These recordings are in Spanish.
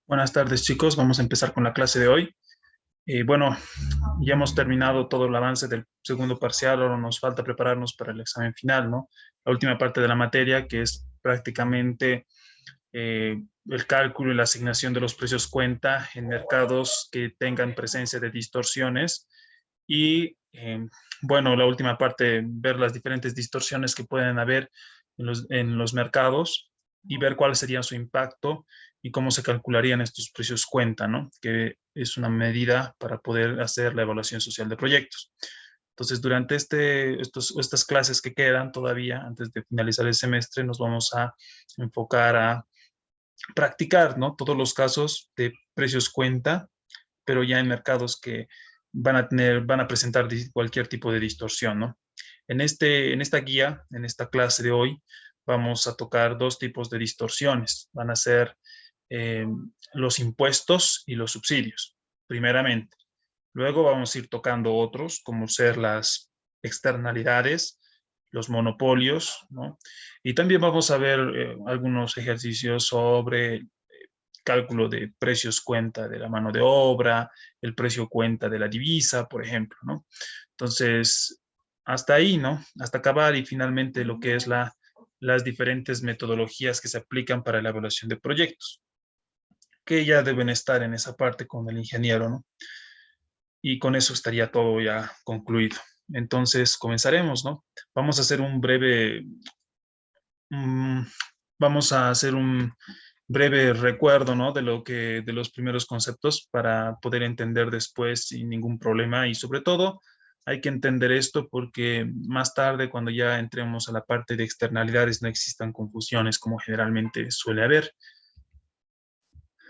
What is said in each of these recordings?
Buenas tardes, chicos. Vamos a empezar con la clase de hoy. Bueno, ya hemos terminado todo el avance del segundo parcial. Ahora nos falta prepararnos para el examen final, ¿no? La última parte de la materia, que es prácticamente el cálculo y la asignación de los precios cuenta en mercados que tengan presencia de distorsiones. Y, bueno, la última parte, ver las diferentes distorsiones que pueden haber en los mercados y ver cuál sería su impacto y cómo se calcularían estos precios cuenta, ¿no? Que es una medida para poder hacer la evaluación social de proyectos. Entonces, durante estas clases que quedan todavía, antes de finalizar el semestre, nos vamos a enfocar a practicar, ¿no? Todos los casos de precios cuenta, pero ya en mercados que van a presentar cualquier tipo de distorsión, ¿no? En esta guía, en esta clase de hoy, vamos a tocar dos tipos de distorsiones. Van a ser eh, los impuestos y los subsidios, primeramente. Luego vamos a ir tocando otros, como ser las externalidades, los monopolios, ¿no? Y también vamos a ver algunos ejercicios sobre cálculo de precios cuenta de la mano de obra, el precio cuenta de la divisa, por ejemplo, ¿no? Entonces, hasta ahí, ¿no? Hasta acabar y finalmente lo que es las diferentes metodologías que se aplican para la evaluación de proyectos, que ya deben estar en esa parte con el ingeniero, ¿no? Y con eso estaría todo ya concluido. Entonces, comenzaremos, ¿no? Vamos a hacer un breve, mm, vamos a hacer un breve recuerdo, ¿no? De los primeros conceptos para poder entender después sin ningún problema y sobre todo hay que entender esto porque más tarde cuando ya entremos a la parte de externalidades no existan confusiones como generalmente suele haber.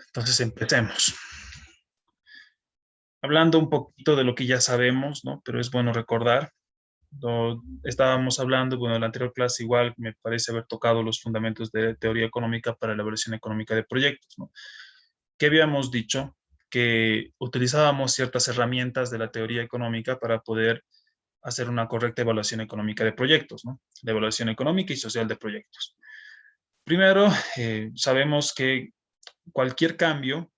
Entonces empecemos. Hablando un poquito de lo que ya sabemos, ¿no? Pero es bueno recordar. Estábamos hablando, bueno, en la anterior clase igual me parece haber tocado los fundamentos de teoría económica para la evaluación económica de proyectos, ¿no? Que habíamos dicho que utilizábamos ciertas herramientas de la teoría económica para poder hacer una correcta evaluación económica de proyectos, ¿no? La evaluación económica y social de proyectos. Primero, sabemos que cualquier cambio,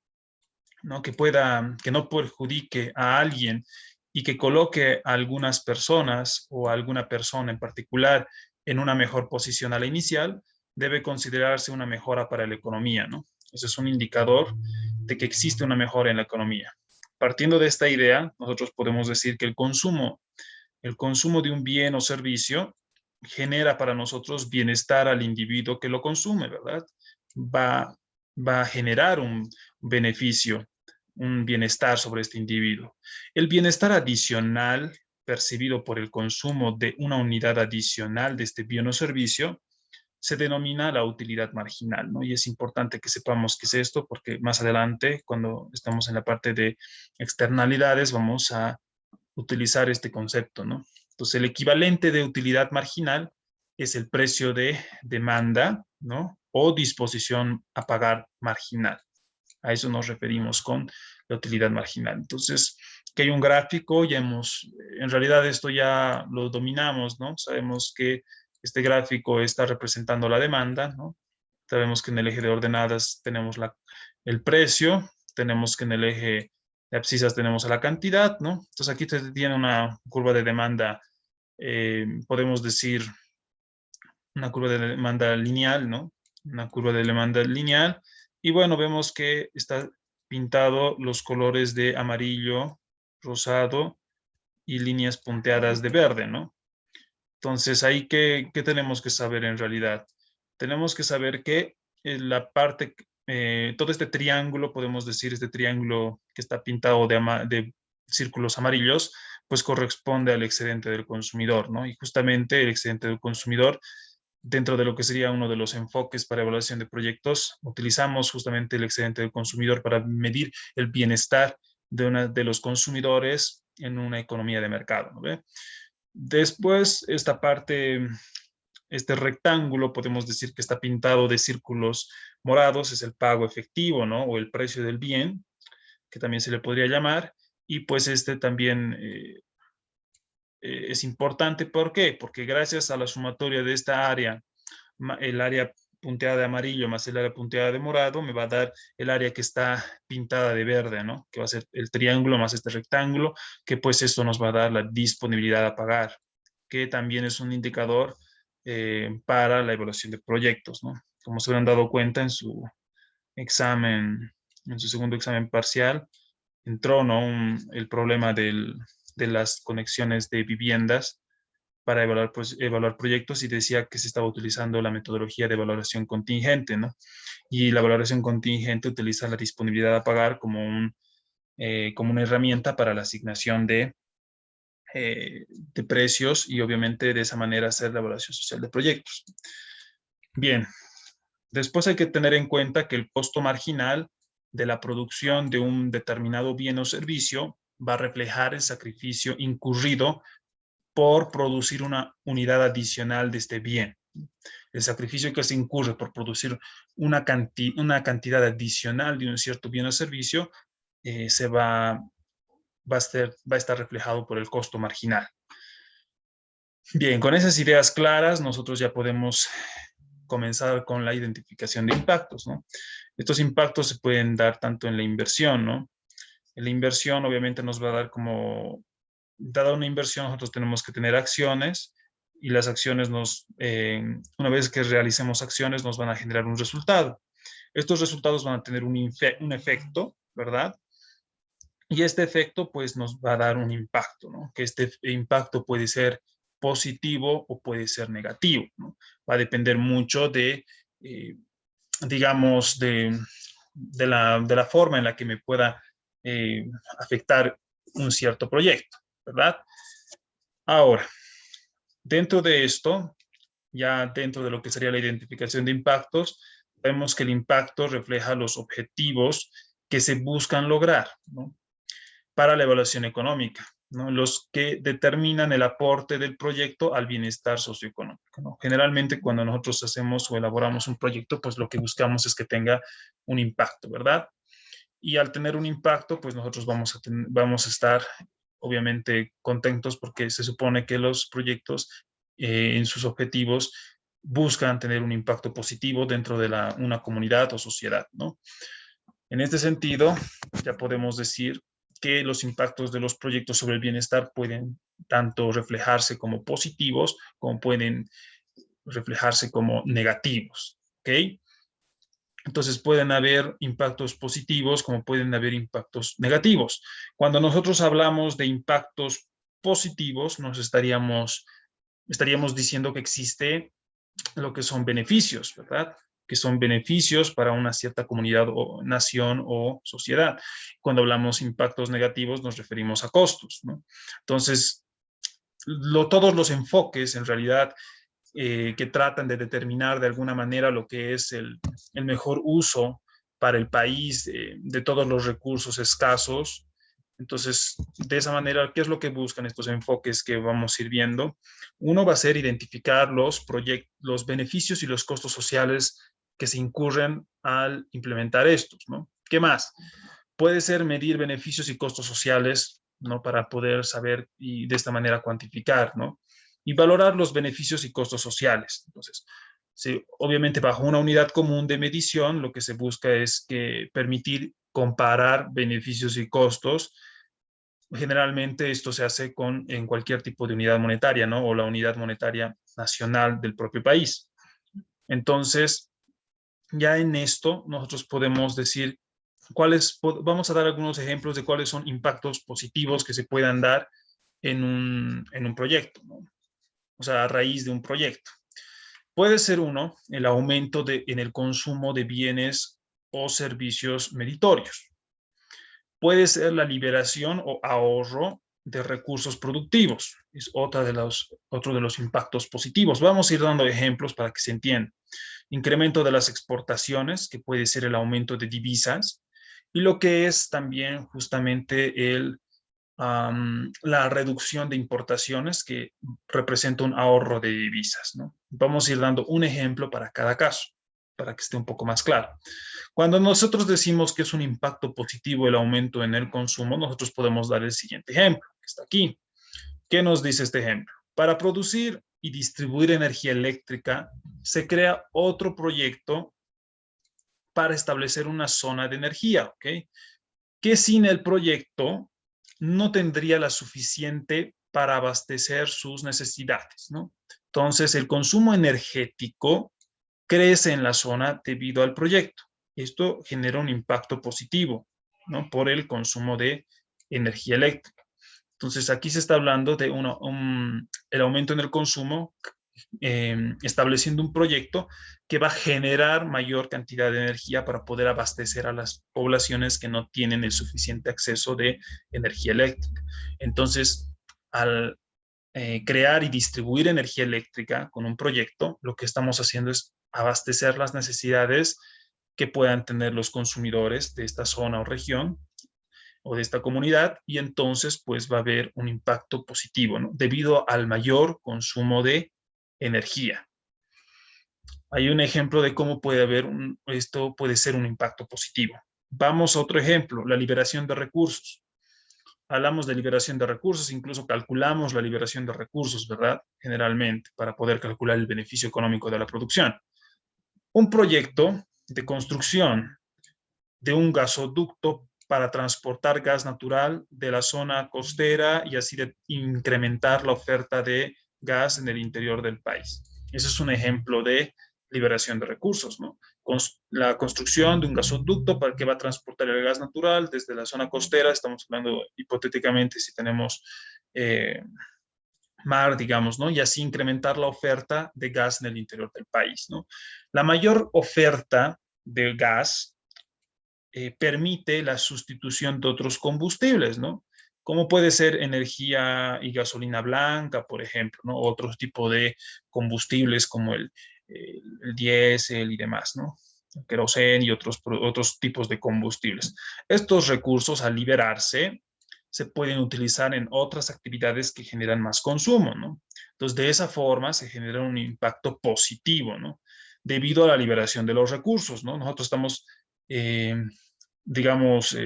¿no? Que no perjudique a alguien y que coloque a algunas personas o a alguna persona en particular en una mejor posición a la inicial, debe considerarse una mejora para la economía, ¿no? Ese es un indicador de que existe una mejora en la economía. Partiendo de esta idea, nosotros podemos decir que el consumo de un bien o servicio genera para nosotros bienestar al individuo que lo consume, ¿verdad? Va, va a generar un beneficio, un bienestar sobre este individuo. El bienestar adicional percibido por el consumo de una unidad adicional de este bien o servicio se denomina la utilidad marginal, ¿no? Y es importante que sepamos qué es esto porque más adelante, cuando estamos en la parte de externalidades, vamos a utilizar este concepto, ¿no? Entonces, el equivalente de utilidad marginal es el precio de demanda, ¿no? O disposición a pagar marginal. A eso nos referimos con la utilidad marginal. Entonces, que hay un gráfico, en realidad esto ya lo dominamos, ¿no? Sabemos que este gráfico está representando la demanda, ¿no? Sabemos que en el eje de ordenadas tenemos el precio, tenemos que en el eje de abscisas tenemos a la cantidad, ¿no? Entonces aquí se tiene una curva de demanda, podemos decir una curva de demanda lineal, ¿no? Una curva de demanda lineal. Y bueno, vemos que está pintado los colores de amarillo, rosado y líneas punteadas de verde, ¿no? Entonces, ahí, ¿qué tenemos que saber en realidad? Tenemos que saber que todo este triángulo, podemos decir, este triángulo que está pintado de círculos amarillos, pues corresponde al excedente del consumidor, ¿no? Y justamente el excedente del consumidor, dentro de lo que sería uno de los enfoques para evaluación de proyectos, utilizamos justamente el excedente del consumidor para medir el bienestar de los consumidores en una economía de mercado, ¿no ve? Después, este rectángulo, podemos decir que está pintado de círculos morados, es el pago efectivo, ¿no? O el precio del bien, que también se le podría llamar. Y pues este también es importante. ¿Por qué? Porque gracias a la sumatoria de esta área, el área punteada de amarillo más el área punteada de morado, me va a dar el área que está pintada de verde, ¿no? Que va a ser el triángulo más este rectángulo, que pues esto nos va a dar la disponibilidad a pagar, que también es un indicador para la evaluación de proyectos, ¿no? Como se habrán dado cuenta en su examen, en su segundo examen parcial, entró, ¿no? El problema de las conexiones de viviendas para evaluar, pues, evaluar proyectos y decía que se estaba utilizando la metodología de valoración contingente, ¿no? Y la valoración contingente utiliza la disponibilidad a pagar como una herramienta para la asignación de precios y obviamente de esa manera hacer la evaluación social de proyectos. Bien, después hay que tener en cuenta que el costo marginal de la producción de un determinado bien o servicio va a reflejar el sacrificio incurrido por producir una unidad adicional de este bien. El sacrificio que se incurre por producir una cantidad adicional de un cierto bien o servicio va a estar reflejado por el costo marginal. Bien, con esas ideas claras, nosotros ya podemos comenzar con la identificación de impactos, ¿no? Estos impactos se pueden dar tanto en la inversión, ¿no? En la inversión obviamente nos va a dar como, dada una inversión, nosotros tenemos que tener acciones y las acciones una vez que realicemos acciones, nos van a generar un resultado. Estos resultados van a tener un efecto, ¿verdad? Y este efecto pues nos va a dar un impacto, ¿no? Que este impacto puede ser positivo o puede ser negativo, ¿no? Va a depender mucho eh, digamos, de la forma en la que me pueda afectar un cierto proyecto, ¿verdad? Ahora, dentro de esto, ya dentro de lo que sería la identificación de impactos, vemos que el impacto refleja los objetivos que se buscan lograr, ¿no? Para la evaluación económica, ¿no? Los que determinan el aporte del proyecto al bienestar socioeconómico, ¿no? Generalmente cuando nosotros hacemos o elaboramos un proyecto, pues lo que buscamos es que tenga un impacto, ¿verdad? Y al tener un impacto, pues nosotros vamos a estar obviamente contentos porque se supone que los proyectos en sus objetivos buscan tener un impacto positivo dentro de una comunidad o sociedad, ¿no? En este sentido, ya podemos decir que los impactos de los proyectos sobre el bienestar pueden tanto reflejarse como positivos, como pueden reflejarse como negativos, ¿ok? Entonces pueden haber impactos positivos como pueden haber impactos negativos. Cuando nosotros hablamos de impactos positivos, estaríamos diciendo que existe lo que son beneficios, ¿verdad? Que son beneficios para una cierta comunidad o nación o sociedad. Cuando hablamos impactos negativos nos referimos a costos, ¿no? Entonces, todos los enfoques en realidad que tratan de determinar de alguna manera lo que es el mejor uso para el país de todos los recursos escasos. Entonces, de esa manera, ¿qué es lo que buscan estos enfoques que vamos a ir viendo? Uno va a ser identificar los beneficios y los costos sociales que se incurren al implementar estos, ¿no? ¿Qué más? Puede ser medir beneficios y costos sociales, ¿no? Para poder saber y de esta manera cuantificar, ¿no? Y valorar los beneficios y costos sociales. Entonces, sí, obviamente bajo una unidad común de medición, lo que se busca es que permitir comparar beneficios y costos. Generalmente esto se hace en cualquier tipo de unidad monetaria, ¿no? O la unidad monetaria nacional del propio país. Entonces, ya en esto nosotros podemos decir vamos a dar algunos ejemplos de cuáles son impactos positivos que se puedan dar en un proyecto, ¿no? O sea, a raíz de un proyecto. Puede ser uno, el aumento en el consumo de bienes o servicios meritorios. Puede ser la liberación o ahorro de recursos productivos. Es otro de los impactos positivos. Vamos a ir dando ejemplos para que se entienda. Incremento de las exportaciones, que puede ser el aumento de divisas, y lo que es también justamente la reducción de importaciones, que representa un ahorro de divisas, ¿no? Vamos a ir dando un ejemplo para cada caso, para que esté un poco más claro. Cuando nosotros decimos que es un impacto positivo el aumento en el consumo, nosotros podemos dar el siguiente ejemplo, que está aquí. ¿Qué nos dice este ejemplo? Para producir y distribuir energía eléctrica, se crea otro proyecto para establecer una zona de energía, ¿ok? Que sin el proyecto no tendría la suficiente para abastecer sus necesidades, ¿no? Entonces, el consumo energético crece en la zona debido al proyecto. Esto genera un impacto positivo, ¿no? Por el consumo de energía eléctrica. Entonces, aquí se está hablando de el aumento en el consumo, estableciendo un proyecto que va a generar mayor cantidad de energía para poder abastecer a las poblaciones que no tienen el suficiente acceso de energía eléctrica. Entonces, al crear y distribuir energía eléctrica con un proyecto, lo que estamos haciendo es abastecer las necesidades que puedan tener los consumidores de esta zona o región o de esta comunidad, y entonces pues va a haber un impacto positivo, ¿no? Debido al mayor consumo de energía. Hay un ejemplo de cómo puede haber esto puede ser un impacto positivo. Vamos a otro ejemplo, la liberación de recursos. Hablamos de liberación de recursos, incluso calculamos la liberación de recursos, ¿verdad? Generalmente, para poder calcular el beneficio económico de la producción. Un proyecto de construcción de un gasoducto para transportar gas natural de la zona costera y así de incrementar la oferta de gas en el interior del país. Ese es un ejemplo de liberación de recursos, ¿no? La construcción de un gasoducto para que va a transportar el gas natural desde la zona costera, estamos hablando hipotéticamente si tenemos mar, digamos, ¿no? Y así incrementar la oferta de gas en el interior del país, ¿no? La mayor oferta de gas permite la sustitución de otros combustibles, ¿no? Como puede ser energía y gasolina blanca, por ejemplo, ¿no? Otro tipo de combustibles como el diésel y demás, ¿no? El queroseno y otros tipos de combustibles. Estos recursos, al liberarse, se pueden utilizar en otras actividades que generan más consumo, ¿no? Entonces, de esa forma se genera un impacto positivo, ¿no? Debido a la liberación de los recursos, ¿no? Nosotros estamos digamos,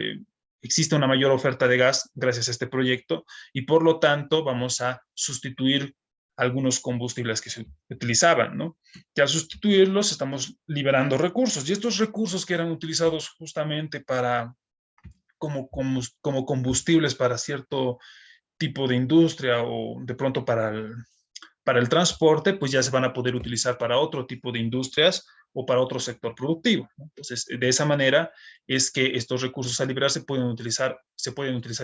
existe una mayor oferta de gas gracias a este proyecto y por lo tanto vamos a sustituir algunos combustibles que se utilizaban, ¿no? Y al sustituirlos estamos liberando recursos y estos recursos que eran utilizados justamente para como combustibles para cierto tipo de industria o de pronto para el transporte, pues ya se van a poder utilizar para otro tipo de industrias o para otro sector productivo, ¿no? Entonces, de esa manera es que estos recursos a liberar se pueden utilizar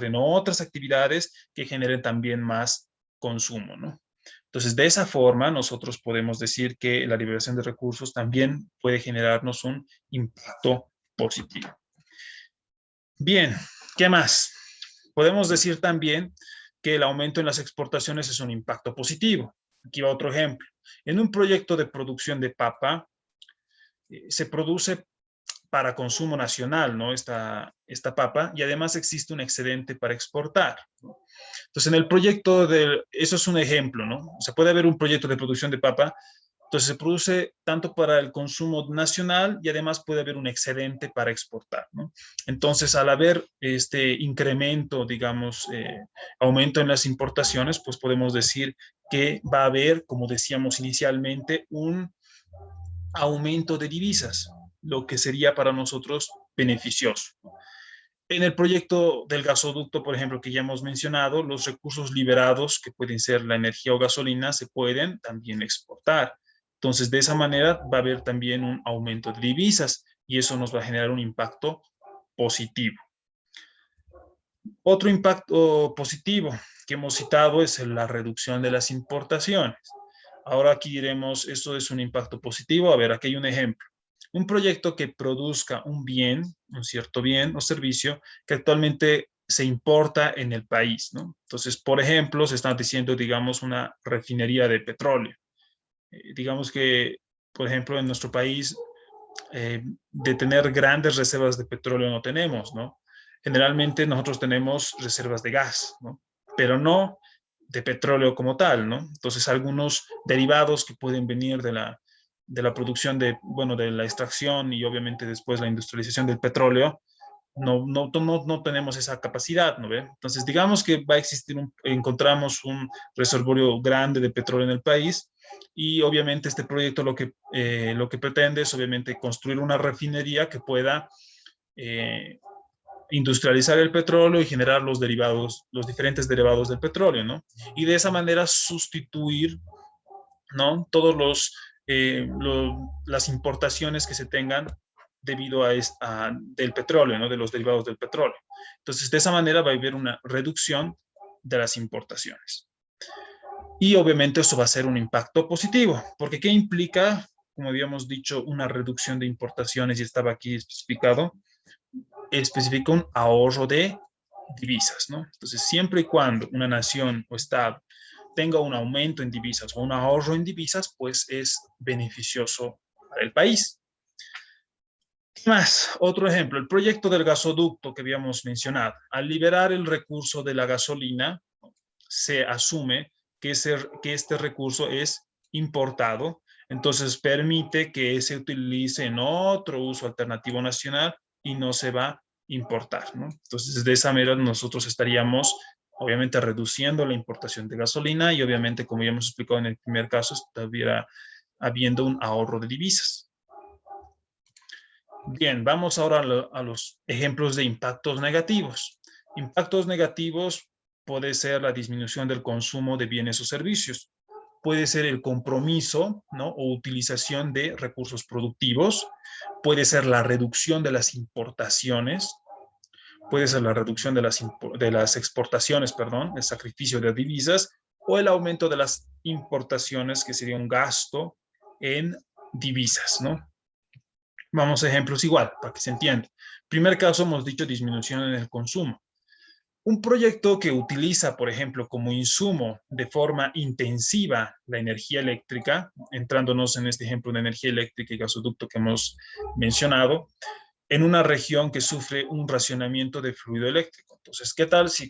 en otras actividades que generen también más consumo, ¿no? Entonces, de esa forma, nosotros podemos decir que la liberación de recursos también puede generarnos un impacto positivo. Bien, ¿qué más? Podemos decir también que el aumento en las exportaciones es un impacto positivo. Aquí va otro ejemplo. En un proyecto de producción de papa, se produce para consumo nacional, ¿no? Esta papa, y además existe un excedente para exportar, ¿no? Entonces, en el proyecto eso es un ejemplo, ¿no? O sea, puede haber un proyecto de producción de papa, entonces se produce tanto para el consumo nacional y además puede haber un excedente para exportar, ¿no? Entonces, al haber este incremento, digamos, aumento en las importaciones, pues podemos decir que va a haber, como decíamos inicialmente, un aumento de divisas, lo que sería para nosotros beneficioso. En el proyecto del gasoducto, por ejemplo, que ya hemos mencionado, los recursos liberados, que pueden ser la energía o gasolina, se pueden también exportar. Entonces, de esa manera va a haber también un aumento de divisas y eso nos va a generar un impacto positivo. Otro impacto positivo que hemos citado es la reducción de las importaciones. Ahora aquí diremos, esto es un impacto positivo. A ver, aquí hay un ejemplo. Un proyecto que produzca un bien, un cierto bien o servicio que actualmente se importa en el país, ¿no? Entonces, por ejemplo, se está diciendo, digamos, una refinería de petróleo. Digamos que, por ejemplo, en nuestro país, de tener grandes reservas de petróleo no tenemos, ¿no? Generalmente nosotros tenemos reservas de gas, ¿no? Pero no de petróleo como tal, ¿no? Entonces, algunos derivados que pueden venir de la producción bueno, de la extracción y obviamente después la industrialización del petróleo, no tenemos esa capacidad, ¿no ve? Entonces, digamos que va a existir encontramos un reservorio grande de petróleo en el país y obviamente este proyecto lo que pretende es obviamente construir una refinería que pueda eh, industrializar el petróleo y generar los derivados, los diferentes derivados del petróleo, ¿no? Y de esa manera sustituir, ¿no? Todos las importaciones que se tengan debido del petróleo, ¿no? De los derivados del petróleo. Entonces, de esa manera va a haber una reducción de las importaciones. Y obviamente eso va a ser un impacto positivo, porque ¿qué implica? Como habíamos dicho, una reducción de importaciones y estaba aquí especifica un ahorro de divisas, ¿no? Entonces, siempre y cuando una nación o Estado tenga un aumento en divisas o un ahorro en divisas, pues es beneficioso para el país. ¿Qué más? Otro ejemplo, el proyecto del gasoducto que habíamos mencionado. Al liberar el recurso de la gasolina, se asume que este recurso es importado, entonces permite que se utilice en otro uso alternativo nacional y no se va a importar, ¿no? Entonces, de esa manera nosotros estaríamos obviamente reduciendo la importación de gasolina y obviamente, como ya hemos explicado en el primer caso, estaría habiendo un ahorro de divisas. Bien, vamos ahora a los ejemplos de impactos negativos. Impactos negativos puede ser la disminución del consumo de bienes o servicios, puede ser el compromiso, ¿no? O utilización de recursos productivos, puede ser la reducción de las importaciones, puede ser la reducción de las exportaciones, perdón, el sacrificio de divisas o el aumento de las importaciones, que sería un gasto en divisas, ¿no? Vamos a ejemplos igual, para que se entienda. Primer caso, hemos dicho disminución en el consumo. Un proyecto que utiliza, por ejemplo, como insumo de forma intensiva la energía eléctrica, entrándonos en este ejemplo de energía eléctrica y gasoducto que hemos mencionado, en una región que sufre un racionamiento de fluido eléctrico. Entonces, ¿qué tal si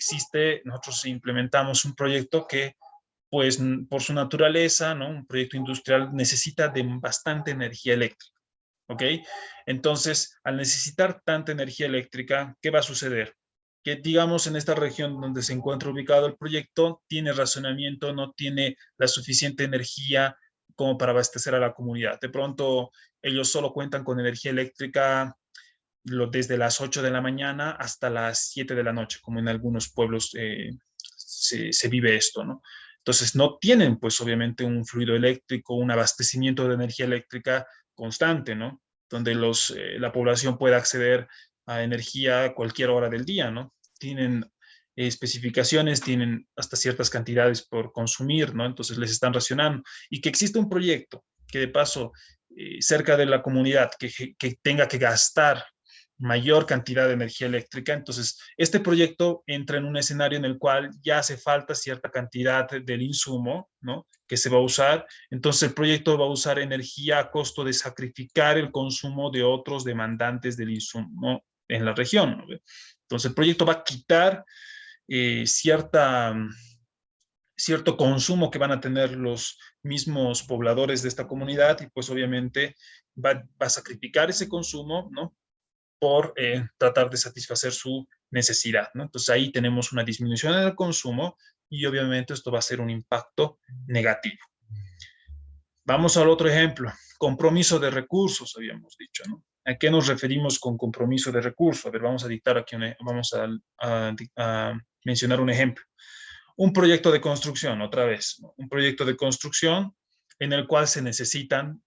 nosotros implementamos un proyecto que, pues, por su naturaleza, ¿no? Un proyecto industrial necesita de bastante energía eléctrica. ¿Ok? Entonces, al necesitar tanta energía eléctrica, ¿qué va a suceder? Que digamos en esta región donde se encuentra ubicado el proyecto, tiene racionamiento, no tiene la suficiente energía como para abastecer a la comunidad. De pronto, ellos solo cuentan con energía eléctrica desde las 8 de la mañana hasta las 7 de la noche, como en algunos pueblos se vive esto, ¿no? Entonces, no tienen, pues, obviamente, un fluido eléctrico, un abastecimiento de energía eléctrica constante, ¿no? Donde la población pueda acceder a energía a cualquier hora del día, ¿no? Tienen especificaciones, tienen hasta ciertas cantidades por consumir, ¿no? Entonces les están racionando. Y que existe un proyecto que de paso, cerca de la comunidad, que tenga que gastar mayor cantidad de energía eléctrica. Entonces, este proyecto entra en un escenario en el cual ya hace falta cierta cantidad del insumo, ¿no? Que se va a usar. Entonces, el proyecto va a usar energía a costo de sacrificar el consumo de otros demandantes del insumo en la región, ¿no? Entonces, el proyecto va a quitar cierto consumo que van a tener los mismos pobladores de esta comunidad y pues obviamente va a sacrificar ese consumo, ¿no? Por tratar de satisfacer su necesidad, ¿no? Entonces ahí tenemos una disminución en el consumo y obviamente esto va a ser un impacto negativo. Vamos al otro ejemplo, compromiso de recursos, habíamos dicho, ¿no? ¿A qué nos referimos con compromiso de recursos? A ver, vamos a dictar aquí, vamos a mencionar un ejemplo. Un proyecto de construcción, otra vez, ¿no? Un proyecto de construcción en el cual se necesitan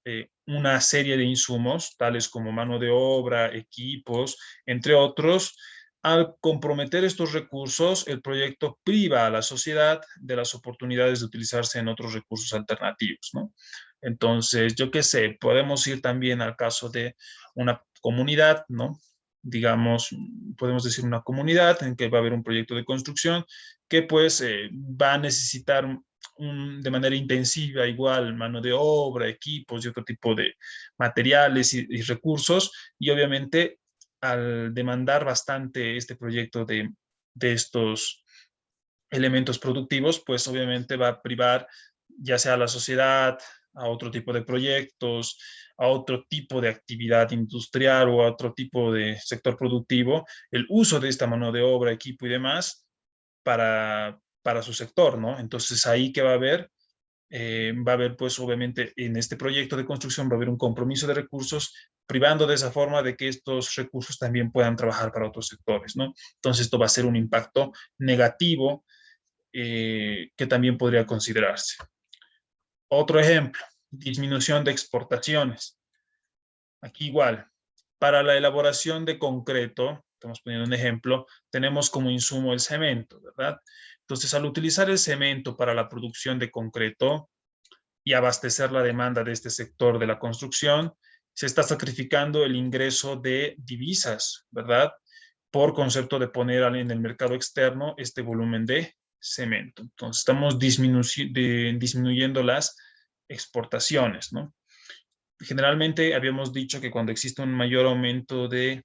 una serie de insumos, tales como mano de obra, equipos, entre otros. Al comprometer estos recursos, el proyecto priva a la sociedad de las oportunidades de utilizarse en otros recursos alternativos, ¿no? Entonces, yo qué sé, podemos ir también al caso de una comunidad, ¿no? Digamos, podemos decir una comunidad en que va a haber un proyecto de construcción que pues va a necesitar de manera intensiva igual mano de obra, equipos y otro tipo de materiales y recursos y obviamente al demandar bastante este proyecto de estos elementos productivos, pues obviamente va a privar ya sea a la sociedad, a otro tipo de proyectos, a otro tipo de actividad industrial o a otro tipo de sector productivo, el uso de esta mano de obra, equipo y demás para su sector, ¿no? Entonces ahí que va a haber pues obviamente en este proyecto de construcción va a haber un compromiso de recursos privando de esa forma de que estos recursos también puedan trabajar para otros sectores, ¿no? Entonces esto va a ser un impacto negativo que también podría considerarse. Otro ejemplo, disminución de exportaciones. Aquí igual, para la elaboración de concreto, estamos poniendo un ejemplo, tenemos como insumo el cemento, ¿verdad? Entonces, al utilizar el cemento para la producción de concreto y abastecer la demanda de este sector de la construcción, se está sacrificando el ingreso de divisas, ¿verdad? Por concepto de poner en el mercado externo este volumen de cemento. Entonces, estamos disminuyendo las exportaciones, ¿no? Generalmente habíamos dicho que cuando existe un mayor aumento de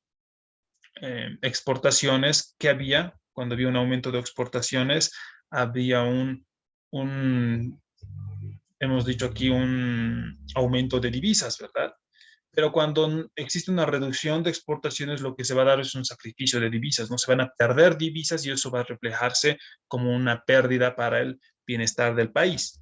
exportaciones, ¿qué había? Cuando había un aumento de exportaciones, había un, hemos dicho aquí, un aumento de divisas, ¿verdad? Pero cuando existe una reducción de exportaciones, lo que se va a dar es un sacrificio de divisas, ¿no? Se van a perder divisas y eso va a reflejarse como una pérdida para el bienestar del país.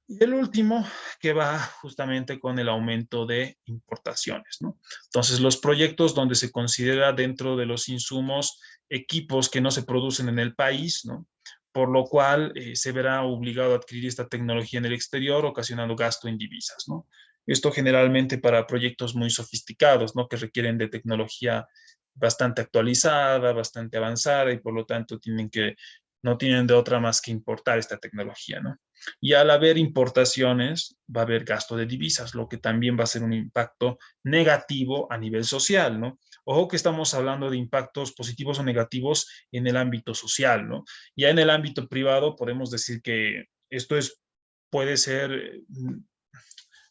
Y el último, que va justamente con el aumento de importaciones, ¿no? Entonces, los proyectos donde se considera dentro de los insumos equipos que no se producen en el país, ¿no? Por lo cual se verá obligado a adquirir esta tecnología en el exterior, ocasionando gasto en divisas, ¿no? Esto generalmente para proyectos muy sofisticados, ¿no? Que requieren de tecnología bastante actualizada, bastante avanzada y por lo tanto no tienen de otra más que importar esta tecnología, ¿no? Y al haber importaciones, va a haber gasto de divisas, lo que también va a ser un impacto negativo a nivel social, ¿no? Ojo que estamos hablando de impactos positivos o negativos en el ámbito social, ¿no? Ya en el ámbito privado podemos decir que esto puede ser,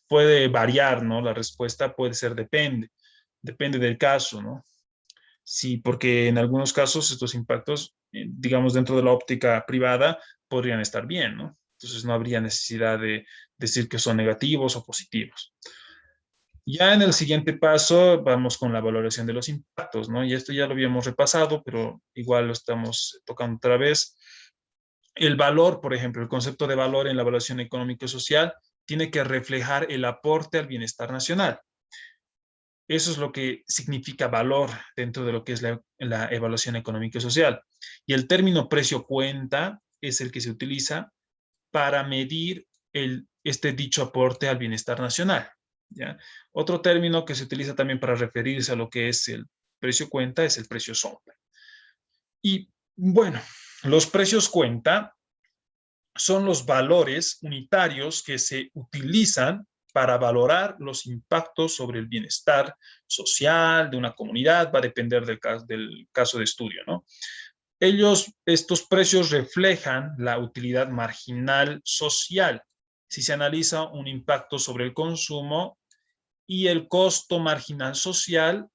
puede variar, ¿no? La respuesta puede ser depende del caso, ¿no? Sí, porque en algunos casos estos impactos, digamos, dentro de la óptica privada, podrían estar bien, ¿no? Entonces no habría necesidad de decir que son negativos o positivos. Ya en el siguiente paso vamos con la valoración de los impactos, ¿no? Y esto ya lo habíamos repasado, pero igual lo estamos tocando otra vez. El valor, por ejemplo, el concepto de valor en la evaluación económica y social tiene que reflejar el aporte al bienestar nacional. Eso es lo que significa valor dentro de lo que es la evaluación económica y social. Y el término precio cuenta es el que se utiliza para medir este dicho aporte al bienestar nacional, ¿ya? Otro término que se utiliza también para referirse a lo que es el precio cuenta es el precio sombra. Y bueno, los precios cuenta son los valores unitarios que se utilizan para valorar los impactos sobre el bienestar social de una comunidad, va a depender del caso de estudio, ¿no? Estos precios reflejan la utilidad marginal social. Si se analiza un impacto sobre el consumo y el costo marginal social,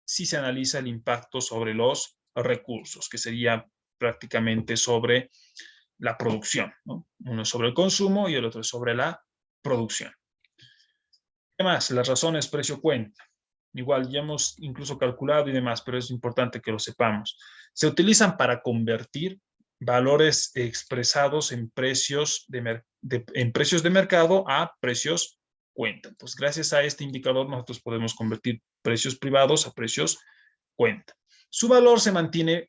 si se analiza el impacto sobre los recursos, que sería prácticamente sobre la producción, ¿no? Uno sobre el consumo y el otro sobre la producción. ¿Qué más? Las razones precio-cuenta. Igual ya hemos incluso calculado y demás, pero es importante que lo sepamos. Se utilizan para convertir valores expresados en en precios de mercado a precios cuenta. Entonces, gracias a este indicador, nosotros podemos convertir precios privados a precios cuenta. Su valor se mantiene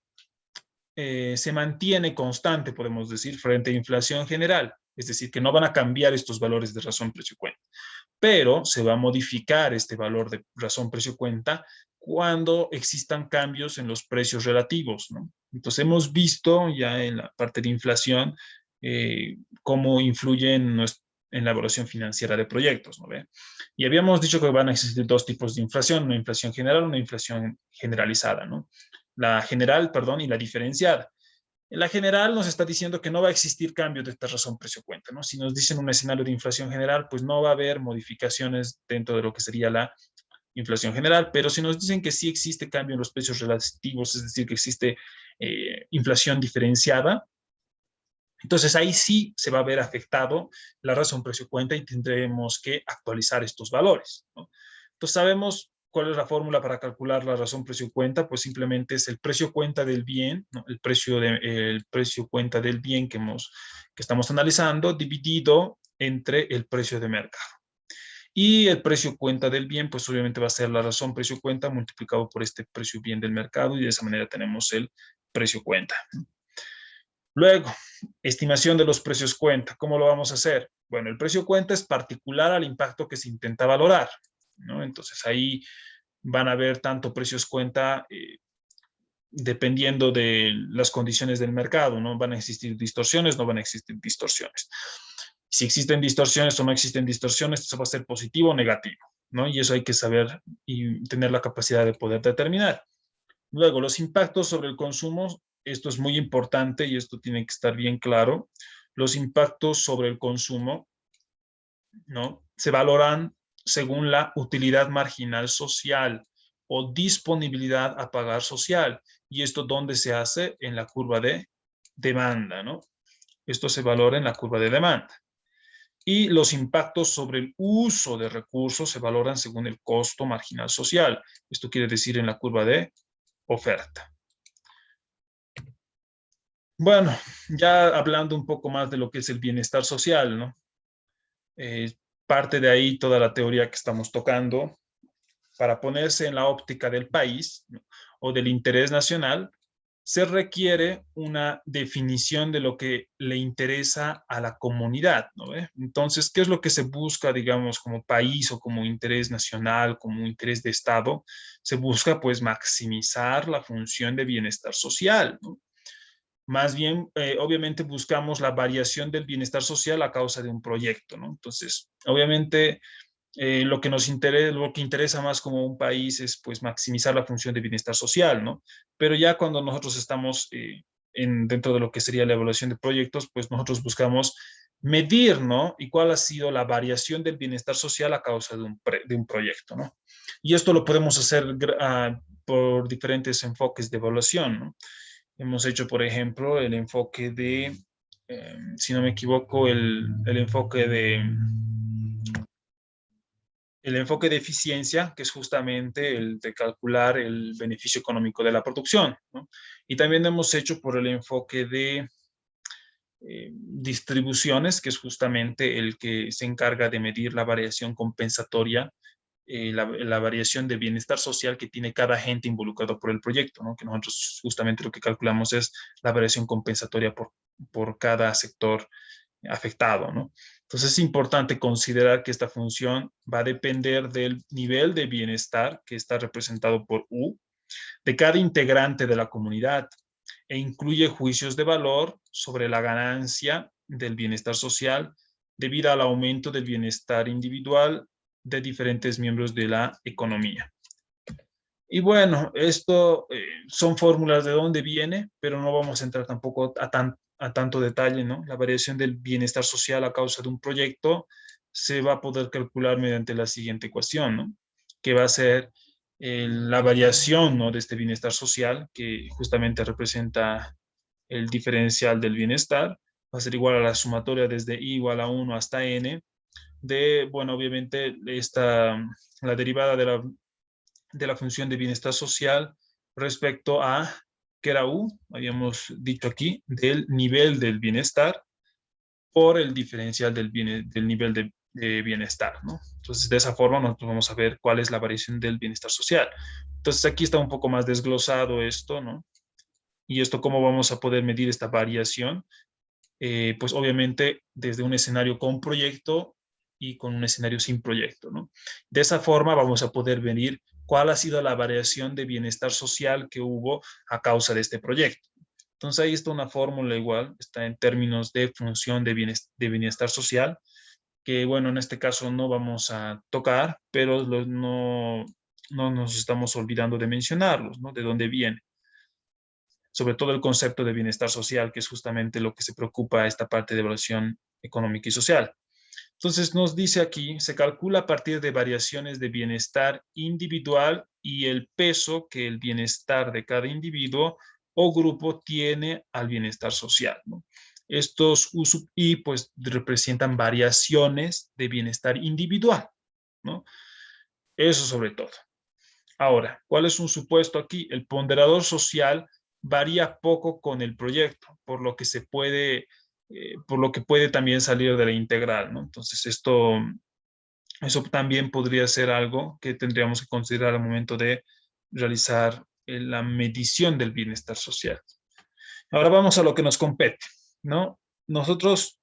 constante, podemos decir, frente a inflación general. Es decir, que no van a cambiar estos valores de razón, precio, cuenta. Pero se va a modificar este valor de razón, precio, cuenta cuando existan cambios en los precios relativos, ¿no? Entonces hemos visto ya en la parte de inflación cómo influye en la evaluación financiera de proyectos, ¿no ve? Y habíamos dicho que van a existir dos tipos de inflación, una inflación general, una inflación generalizada, ¿no? La general, perdón, y la diferenciada. En la general nos está diciendo que no va a existir cambio de esta razón precio-cuenta, ¿no? Si nos dicen un escenario de inflación general, pues no va a haber modificaciones dentro de lo que sería la inflación general, pero si nos dicen que sí existe cambio en los precios relativos, es decir, que existe inflación diferenciada, Entonces ahí sí se va a ver afectado la razón precio-cuenta y tendremos que actualizar estos valores, ¿no? Entonces sabemos cuál es la fórmula para calcular la razón precio-cuenta, pues simplemente es el precio-cuenta del bien, ¿no? El precio-cuenta del bien que estamos analizando dividido entre el precio de mercado. Y el precio cuenta del bien, pues obviamente va a ser la razón precio cuenta multiplicado por este precio bien del mercado y de esa manera tenemos el precio cuenta. Luego, estimación de los precios cuenta. ¿Cómo lo vamos a hacer? Bueno, el precio cuenta es particular al impacto que se intenta valorar, ¿no? Entonces ahí van a haber tanto precios cuenta dependiendo de las condiciones del mercado, ¿no? Van a existir distorsiones, no van a existir distorsiones. Si existen distorsiones o no existen distorsiones, eso va a ser positivo o negativo, ¿no? Y eso hay que saber y tener la capacidad de poder determinar. Luego, los impactos sobre el consumo, esto es muy importante y esto tiene que estar bien claro. Los impactos sobre el consumo, ¿no? Se valoran según la utilidad marginal social o disponibilidad a pagar social. ¿Y esto dónde se hace? En la curva de demanda, ¿no? Esto se valora en la curva de demanda. Y los impactos sobre el uso de recursos se valoran según el costo marginal social. Esto quiere decir en la curva de oferta. Bueno, ya hablando un poco más de lo que es el bienestar social, ¿no? Parte de ahí toda la teoría que estamos tocando para ponerse en la óptica del país, ¿no? O del interés nacional, se requiere una definición de lo que le interesa a la comunidad, ¿no? Entonces, ¿qué es lo que se busca, digamos, como país o como interés nacional, como interés de Estado? Se busca, pues, maximizar la función de bienestar social, ¿no? Más bien, obviamente buscamos la variación del bienestar social a causa de un proyecto, ¿no? Entonces, obviamente, lo que nos interesa, lo que interesa más como un país es pues maximizar la función de bienestar social, ¿no? Pero ya cuando nosotros estamos dentro de lo que sería la evaluación de proyectos, pues nosotros buscamos medir, ¿no? Y cuál ha sido la variación del bienestar social a causa de un proyecto, ¿no? Y esto lo podemos hacer por diferentes enfoques de evaluación, ¿no? Hemos hecho, por ejemplo, el enfoque de, si no me equivoco, el enfoque de eficiencia, que es justamente el de calcular el beneficio económico de la producción, ¿no? Y también hemos hecho por el enfoque de distribuciones, que es justamente el que se encarga de medir la variación compensatoria, la variación de bienestar social que tiene cada agente involucrado por el proyecto, ¿no? Que nosotros justamente lo que calculamos es la variación compensatoria por cada sector afectado, ¿no? Entonces es importante considerar que esta función va a depender del nivel de bienestar que está representado por U, de cada integrante de la comunidad, e incluye juicios de valor sobre la ganancia del bienestar social debido al aumento del bienestar individual de diferentes miembros de la economía. Y bueno, esto son fórmulas de dónde viene, pero no vamos a entrar tampoco a tanto detalle, ¿no? La variación del bienestar social a causa de un proyecto se va a poder calcular mediante la siguiente ecuación, ¿no? Que va a ser la variación, ¿no? De este bienestar social, que justamente representa el diferencial del bienestar, va a ser igual a la sumatoria desde i igual a 1 hasta n, de, bueno, obviamente, la derivada de la función de bienestar social respecto a, que era U, habíamos dicho aquí, del nivel del bienestar por el diferencial del nivel de bienestar, ¿no? Entonces, de esa forma nosotros vamos a ver cuál es la variación del bienestar social. Entonces, aquí está un poco más desglosado esto, ¿no? Y esto, ¿cómo vamos a poder medir esta variación? Pues obviamente desde un escenario con proyecto y con un escenario sin proyecto, ¿no? De esa forma vamos a poder medir cuál ha sido la variación de bienestar social que hubo a causa de este proyecto. Entonces ahí está una fórmula igual, está en términos de función de bienestar social, que bueno, en este caso no vamos a tocar, pero no nos estamos olvidando de mencionarlos, ¿no? De dónde viene, sobre todo el concepto de bienestar social, que es justamente lo que se preocupa a esta parte de evaluación económica y social. Entonces nos dice aquí, se calcula a partir de variaciones de bienestar individual y el peso que el bienestar de cada individuo o grupo tiene al bienestar social, ¿no? Estos U sub I pues representan variaciones de bienestar individual, ¿no? Eso sobre todo. Ahora, ¿cuál es un supuesto aquí? El ponderador social varía poco con el proyecto, por lo que puede también salir de la integral, ¿no? Entonces, eso también podría ser algo que tendríamos que considerar al momento de realizar la medición del bienestar social. Ahora vamos a lo que nos compete, ¿no? Nosotros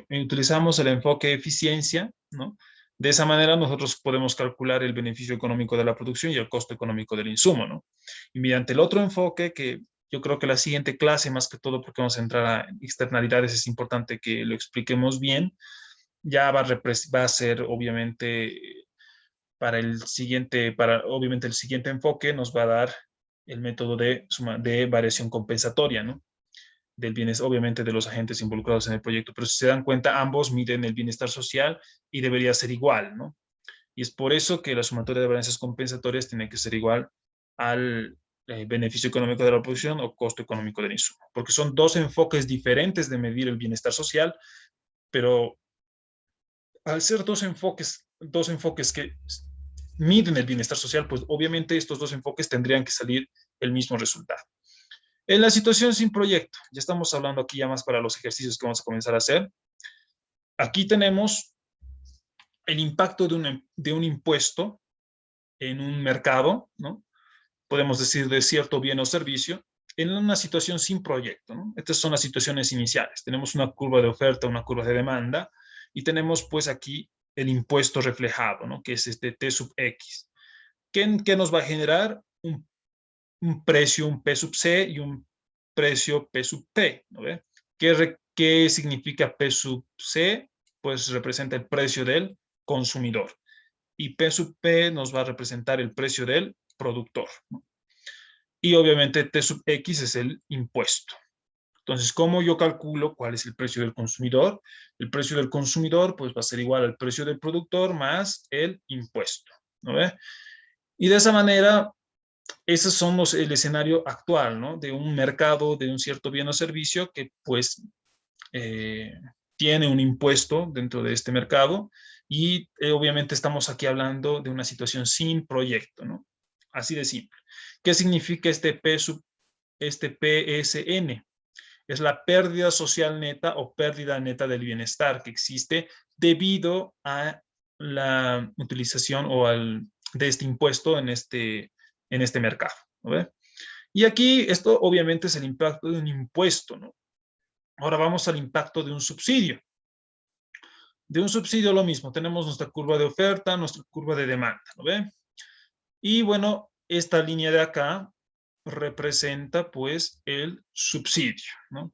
utilizamos el enfoque de eficiencia, ¿no? De esa manera nosotros podemos calcular el beneficio económico de la producción y el costo económico del insumo, ¿no? Y mediante el otro enfoque, que yo creo que la siguiente clase, más que todo porque vamos a entrar a externalidades, es importante que lo expliquemos bien, ya va a ser obviamente obviamente el siguiente enfoque nos va a dar el método de variación compensatoria, ¿no? Del bienestar, obviamente de los agentes involucrados en el proyecto, pero si se dan cuenta, ambos miden el bienestar social y debería ser igual, ¿no? Y es por eso que la sumatoria de varianzas compensatorias tiene que ser igual al beneficio económico de la producción o costo económico del insumo, porque son dos enfoques diferentes de medir el bienestar social, pero al ser dos enfoques que miden el bienestar social, pues obviamente estos dos enfoques tendrían que salir el mismo resultado. En la situación sin proyecto, ya estamos hablando aquí ya más para los ejercicios que vamos a comenzar a hacer. Aquí tenemos el impacto de un impuesto en un mercado, ¿no? Podemos decir de cierto bien o servicio, en una situación sin proyecto, ¿no? Estas son las situaciones iniciales. Tenemos una curva de oferta, una curva de demanda, y tenemos pues aquí el impuesto reflejado, ¿no? Que es este T sub X. ¿Qué nos va a generar? Un precio, un P sub C y un precio P sub P, ¿no ve? ¿Qué significa P sub C? Pues representa el precio del consumidor. Y P sub P nos va a representar el precio del productor, ¿no? Y obviamente T sub X es el impuesto. Entonces, ¿cómo yo calculo cuál es el precio del consumidor? El precio del consumidor pues va a ser igual al precio del productor más el impuesto, ¿no ve? Y de esa manera, esos son el escenario actual, ¿no? De un mercado, de un cierto bien o servicio que pues eh, tiene un impuesto dentro de este mercado y obviamente estamos aquí hablando de una situación sin proyecto, ¿no? Así de simple. ¿Qué significa este PSN? Es la pérdida social neta o pérdida neta del bienestar que existe debido a la utilización de este impuesto en este mercado, ¿no? Y aquí esto obviamente es el impacto de un impuesto, ¿no? Ahora vamos al impacto de un subsidio. De un subsidio lo mismo, tenemos nuestra curva de oferta, nuestra curva de demanda, ¿no ve? Y bueno, esta línea de acá representa pues el subsidio, ¿no?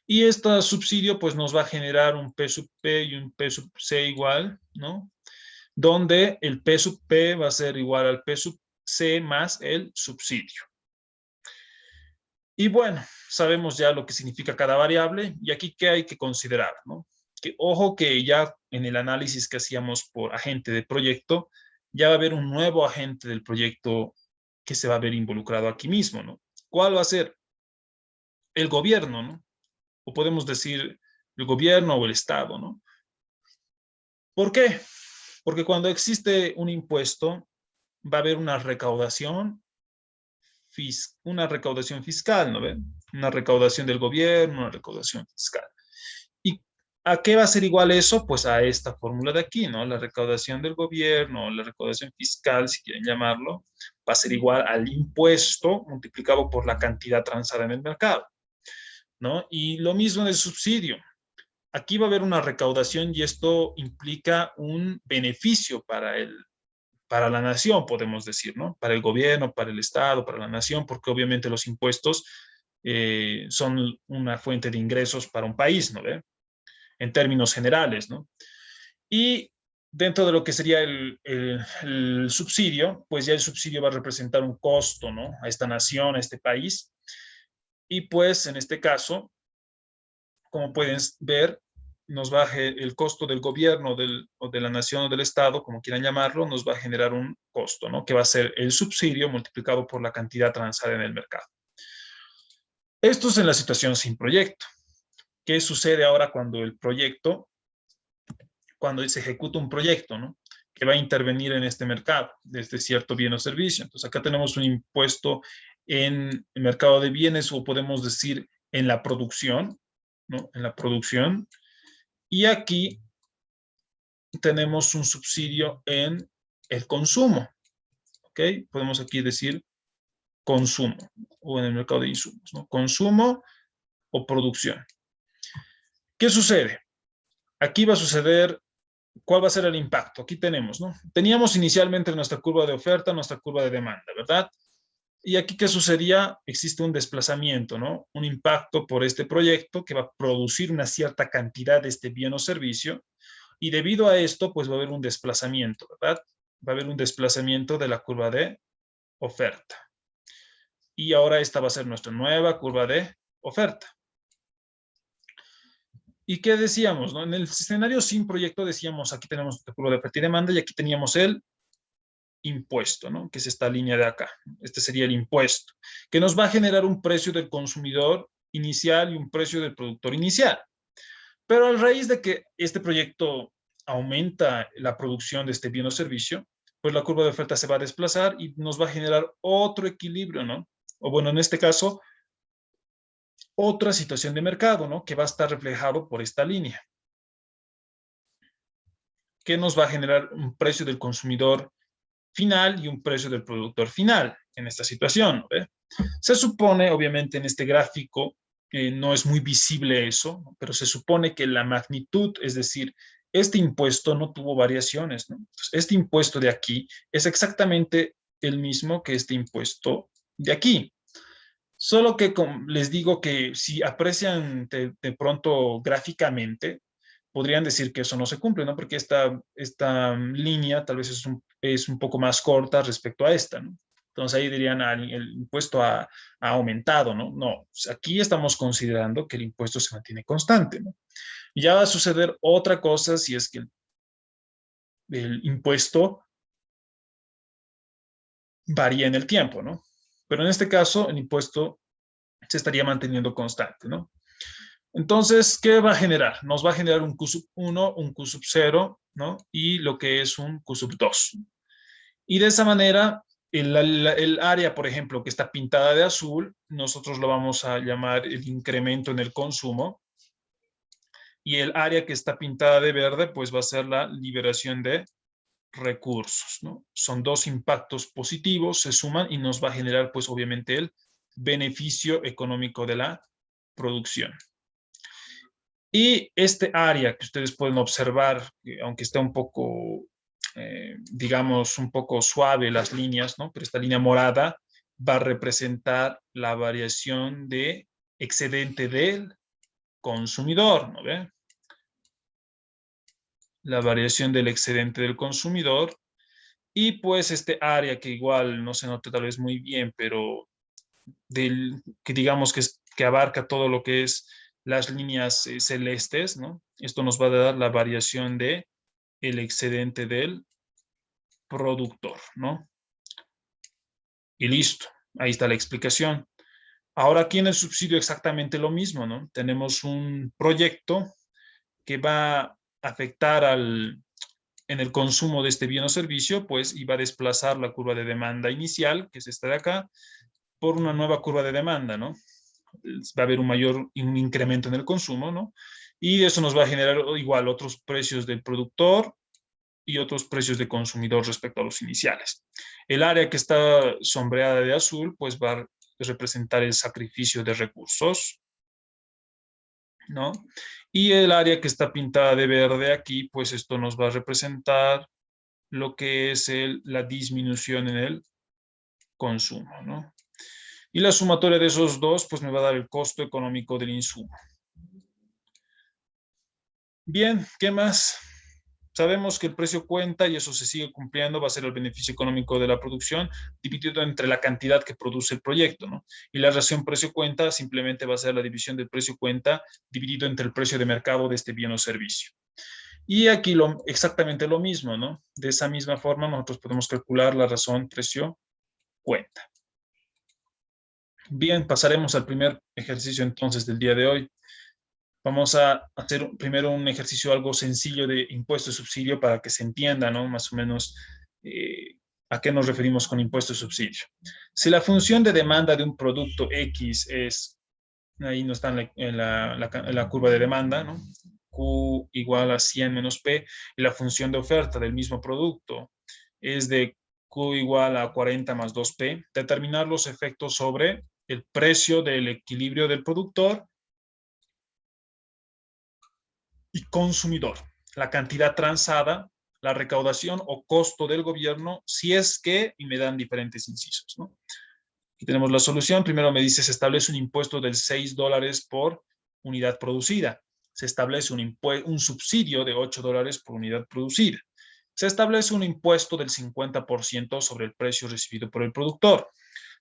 Y este subsidio pues nos va a generar un P sub P y un P sub C igual, ¿no? Donde el P sub P va a ser igual al P sub C más el subsidio. Y bueno, sabemos ya lo que significa cada variable y aquí qué hay que considerar, ¿no? Que ojo que ya en el análisis que hacíamos por agente de proyecto, ya va a haber un nuevo agente del proyecto que se va a ver involucrado aquí mismo, ¿no? ¿Cuál va a ser? El gobierno, ¿no? O podemos decir el gobierno o el Estado, ¿no? ¿Por qué? Porque cuando existe un impuesto, va a haber una recaudación fiscal, ¿no ven? Una recaudación del gobierno, una recaudación fiscal. ¿Y a qué va a ser igual eso? Pues a esta fórmula de aquí, ¿no? La recaudación del gobierno, la recaudación fiscal, si quieren llamarlo, va a ser igual al impuesto multiplicado por la cantidad transada en el mercado, ¿no? Y lo mismo del subsidio. Aquí va a haber una recaudación y esto implica un beneficio para la nación, podemos decir, ¿no? Para el gobierno, para el Estado, para la nación, porque obviamente los impuestos son una fuente de ingresos para un país, ¿no ve? En términos generales, ¿no? Y dentro de lo que sería el subsidio, pues ya el subsidio va a representar un costo, ¿no? A esta nación, a este país. Y pues en este caso, como pueden ver, nos va el costo del gobierno o de la nación o del Estado, como quieran llamarlo, nos va a generar un costo, ¿no? Que va a ser el subsidio multiplicado por la cantidad transada en el mercado. Esto es en la situación sin proyecto. ¿Qué sucede ahora cuando cuando se ejecuta un proyecto, ¿no? Que va a intervenir en este mercado, de este cierto bien o servicio? Entonces, acá tenemos un impuesto en el mercado de bienes, o podemos decir en la producción, ¿no? En la producción. Y aquí tenemos un subsidio en el consumo, ¿ok? Podemos aquí decir consumo, o en el mercado de insumos, ¿no? Consumo o producción. ¿Qué sucede? Aquí va a suceder, ¿cuál va a ser el impacto? Aquí tenemos, ¿no? Teníamos inicialmente nuestra curva de oferta, nuestra curva de demanda, ¿verdad? Y aquí, ¿qué sucedía? Existe un desplazamiento, ¿no? Un impacto por este proyecto que va a producir una cierta cantidad de este bien o servicio, y debido a esto, pues va a haber un desplazamiento, ¿verdad? Va a haber un desplazamiento de la curva de oferta. Y ahora esta va a ser nuestra nueva curva de oferta. ¿Y qué decíamos, no? En el escenario sin proyecto decíamos, aquí tenemos la curva de oferta y demanda, y aquí teníamos el impuesto, ¿no? Que es esta línea de acá. Este sería el impuesto, que nos va a generar un precio del consumidor inicial y un precio del productor inicial. Pero a raíz de que este proyecto aumenta la producción de este bien o servicio, pues la curva de oferta se va a desplazar y nos va a generar otro equilibrio, ¿no? O bueno, en este caso, otra situación de mercado, ¿no? Que va a estar reflejado por esta línea, que nos va a generar un precio del consumidor final y un precio del productor final en esta situación, ¿no? Se supone, obviamente, en este gráfico, no es muy visible eso, ¿no? Pero se supone que la magnitud, es decir, este impuesto no tuvo variaciones, ¿no? Entonces, este impuesto de aquí es exactamente el mismo que este impuesto de aquí. Solo que les digo que si aprecian de pronto gráficamente, podrían decir que eso no se cumple, ¿no? Porque esta línea tal vez es un poco más corta respecto a esta, ¿no? Entonces ahí dirían, el impuesto ha aumentado, ¿no? No, aquí estamos considerando que el impuesto se mantiene constante, ¿no? Y ya va a suceder otra cosa si es que el impuesto varía en el tiempo, ¿no? Pero en este caso, el impuesto se estaría manteniendo constante, ¿no? Entonces, ¿qué va a generar? Nos va a generar un Q sub 1, un Q sub 0, ¿no? Y lo que es un Q sub 2. Y de esa manera, el área, por ejemplo, que está pintada de azul, nosotros lo vamos a llamar el incremento en el consumo. Y el área que está pintada de verde, pues va a ser la liberación de recursos, ¿no? Son dos impactos positivos, se suman y nos va a generar, pues obviamente, el beneficio económico de la producción. Y este área que ustedes pueden observar, aunque está un poco, digamos, un poco suave las líneas, ¿no? Pero esta línea morada va a representar la variación de excedente del consumidor, ¿no ve? La variación del excedente del consumidor. Y pues este área que igual no se nota tal vez muy bien, pero que digamos que abarca todo lo que es las líneas celestes, ¿no? Esto nos va a dar la variación de el excedente del productor, ¿no? Y listo, ahí está la explicación. Ahora aquí en el subsidio exactamente lo mismo, ¿no? Tenemos un proyecto que va a afectar en el consumo de este bien o servicio, pues, y va a desplazar la curva de demanda inicial, que es esta de acá, por una nueva curva de demanda, ¿no? Va a haber un incremento en el consumo, ¿no? Y eso nos va a generar igual otros precios del productor y otros precios de consumidor respecto a los iniciales. El área que está sombreada de azul, pues va a representar el sacrificio de recursos, ¿no? Y el área que está pintada de verde aquí, pues esto nos va a representar lo que es la disminución en el consumo, ¿no? Y la sumatoria de esos dos, pues me va a dar el costo económico del insumo. Bien, ¿qué más? Sabemos que el precio cuenta y eso se sigue cumpliendo, va a ser el beneficio económico de la producción dividido entre la cantidad que produce el proyecto, ¿no? Y la relación precio-cuenta simplemente va a ser la división del precio-cuenta dividido entre el precio de mercado de este bien o servicio. Y aquí exactamente lo mismo, ¿no? De esa misma forma nosotros podemos calcular la razón precio-cuenta. Bien, pasaremos al primer ejercicio entonces del día de hoy. Vamos a hacer primero un ejercicio algo sencillo de impuesto y subsidio para que se entienda, ¿no? Más o menos a qué nos referimos con impuesto y subsidio. Si la función de demanda de un producto X es, ahí no está en la curva de demanda, ¿no? Q igual a 100 menos P, y la función de oferta del mismo producto es de Q igual a 40 más 2P, determinar los efectos sobre el precio del equilibrio del productor y consumidor, la cantidad transada, la recaudación o costo del gobierno, si es que, y me dan diferentes incisos, ¿no? Aquí tenemos la solución. Primero me dice, se establece un impuesto del $6 por unidad producida. Se establece un subsidio de $8 por unidad producida. Se establece un impuesto del 50% sobre el precio recibido por el productor.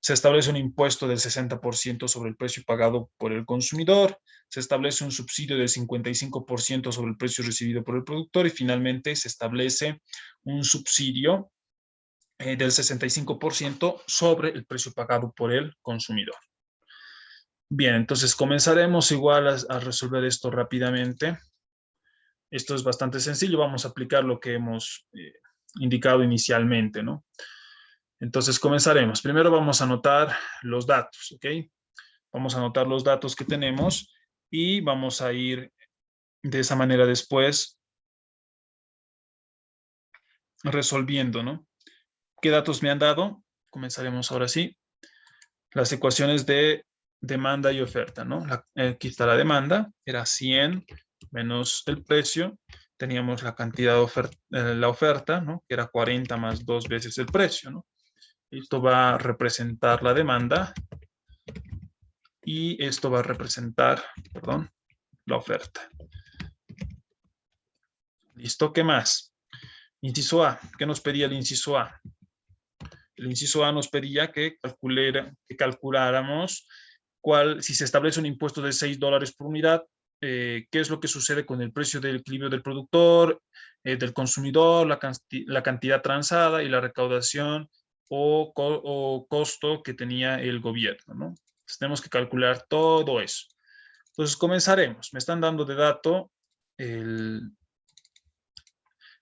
Se establece un impuesto del 60% sobre el precio pagado por el consumidor. Se establece un subsidio del 55% sobre el precio recibido por el productor. Y finalmente se establece un subsidio del 65% sobre el precio pagado por el consumidor. Bien, entonces comenzaremos igual a resolver esto rápidamente. Esto es bastante sencillo. Vamos a aplicar lo que hemos indicado inicialmente, ¿no? Entonces comenzaremos. Primero vamos a anotar los datos, ¿ok? Vamos a anotar los datos que tenemos y vamos a ir de esa manera después resolviendo, ¿no? ¿Qué datos me han dado? Comenzaremos ahora sí. Las ecuaciones de demanda y oferta, ¿no? Aquí está la demanda, era 100 menos el precio. Teníamos la cantidad de la oferta, ¿no? Que era 40 más 2 veces el precio, ¿no? Esto va a representar la demanda y esto va a representar, perdón, la oferta. ¿Listo? ¿Qué más? Inciso A. ¿Qué nos pedía el inciso A? El inciso A nos pedía que calculáramos si se establece un impuesto de $6 por unidad, qué es lo que sucede con el precio del equilibrio del productor, del consumidor, la cantidad transada y la recaudación o costo que tenía el gobierno, ¿no? Entonces, tenemos que calcular todo eso. Entonces comenzaremos. Me están dando de dato el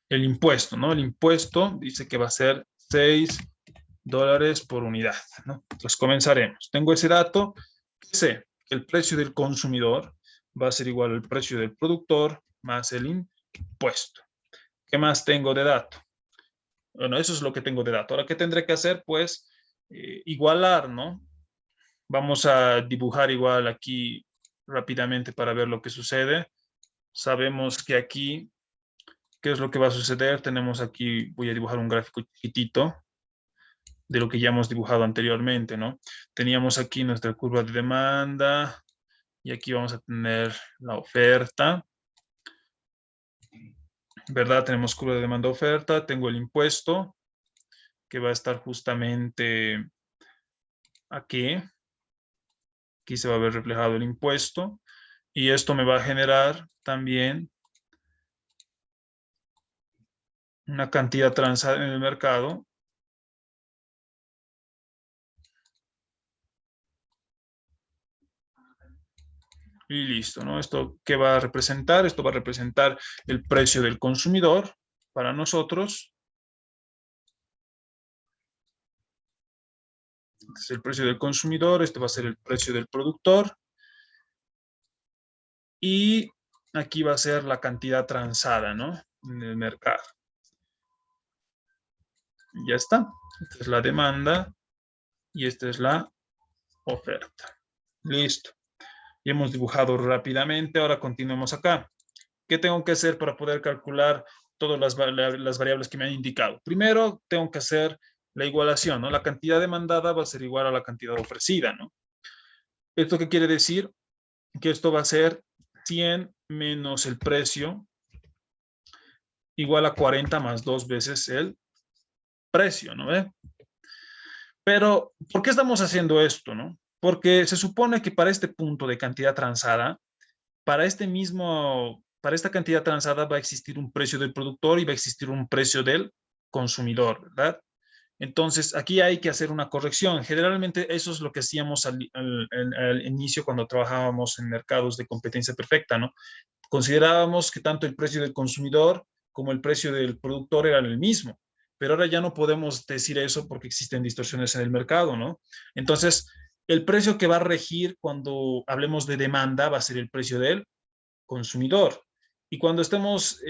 impuesto, ¿no? El impuesto dice que va a ser $6 por unidad, ¿no? Entonces comenzaremos. Tengo ese dato, sé que el precio del consumidor va a ser igual al precio del productor más el impuesto. ¿Qué más tengo de dato? Bueno, eso es lo que tengo de dato. Ahora, ¿qué tendré que hacer? Pues igualar, ¿no? Vamos a dibujar igual aquí rápidamente para ver lo que sucede. Sabemos que aquí, ¿qué es lo que va a suceder? Tenemos aquí, voy a dibujar un gráfico chiquitito de lo que ya hemos dibujado anteriormente, ¿no? Teníamos aquí nuestra curva de demanda y aquí vamos a tener la oferta, ¿verdad? Tenemos curva de demanda-oferta, tengo el impuesto que va a estar justamente aquí. Aquí se va a ver reflejado el impuesto y esto me va a generar también una cantidad transada en el mercado. Y listo, ¿no? ¿Esto qué va a representar? Esto va a representar el precio del consumidor para nosotros. Este es el precio del consumidor, este va a ser el precio del productor. Y aquí va a ser la cantidad transada, ¿no? En el mercado. Ya está. Esta es la demanda y esta es la oferta. Listo. Y hemos dibujado rápidamente. Ahora continuemos acá. ¿Qué tengo que hacer para poder calcular todas las variables que me han indicado? Primero, tengo que hacer la igualación, ¿no? La cantidad demandada va a ser igual a la cantidad ofrecida, ¿no? ¿Esto qué quiere decir? Que esto va a ser 100 menos el precio igual a 40 más 2 veces el precio, ¿no ve? Pero, ¿por qué estamos haciendo esto, no? Porque se supone que para este punto de cantidad transada, para esta cantidad transada va a existir un precio del productor y va a existir un precio del consumidor, ¿verdad? Entonces, aquí hay que hacer una corrección. Generalmente eso es lo que hacíamos al inicio cuando trabajábamos en mercados de competencia perfecta, ¿no? Considerábamos que tanto el precio del consumidor como el precio del productor eran el mismo, pero ahora ya no podemos decir eso porque existen distorsiones en el mercado, ¿no? Entonces, el precio que va a regir cuando hablemos de demanda va a ser el precio del consumidor. Y cuando estemos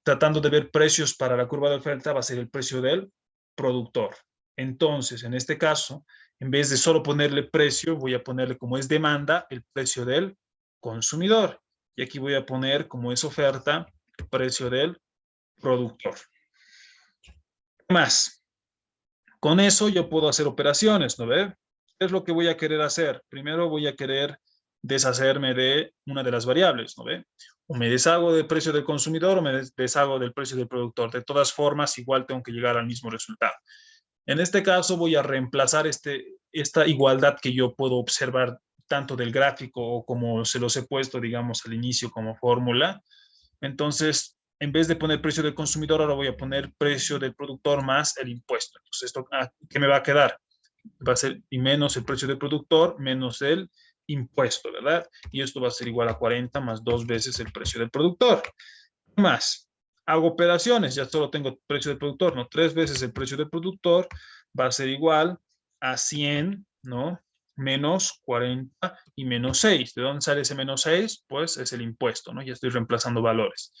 tratando de ver precios para la curva de oferta, va a ser el precio del productor. Entonces, en este caso, en vez de solo ponerle precio, voy a ponerle como es demanda, el precio del consumidor. Y aquí voy a poner como es oferta, el precio del productor. Más. Con eso yo puedo hacer operaciones, ¿no ve? ¿Qué es lo que voy a querer hacer? Primero voy a querer deshacerme de una de las variables, ¿no ve? O me deshago del precio del consumidor o me deshago del precio del productor. De todas formas, igual tengo que llegar al mismo resultado. En este caso voy a reemplazar esta igualdad que yo puedo observar tanto del gráfico o como se los he puesto, digamos, al inicio como fórmula. Entonces, en vez de poner precio del consumidor, ahora voy a poner precio del productor más el impuesto. Entonces, ¿esto qué me va a quedar? Va a ser y menos el precio del productor menos el impuesto, ¿verdad? Y esto va a ser igual a 40 más 2 veces el precio del productor. Más, hago operaciones, ya solo tengo precio del productor, ¿no? 3 veces el precio del productor va a ser igual a 100, ¿no? Menos 40 y menos 6. ¿De dónde sale ese menos 6? Pues es el impuesto, ¿no? Ya estoy reemplazando valores.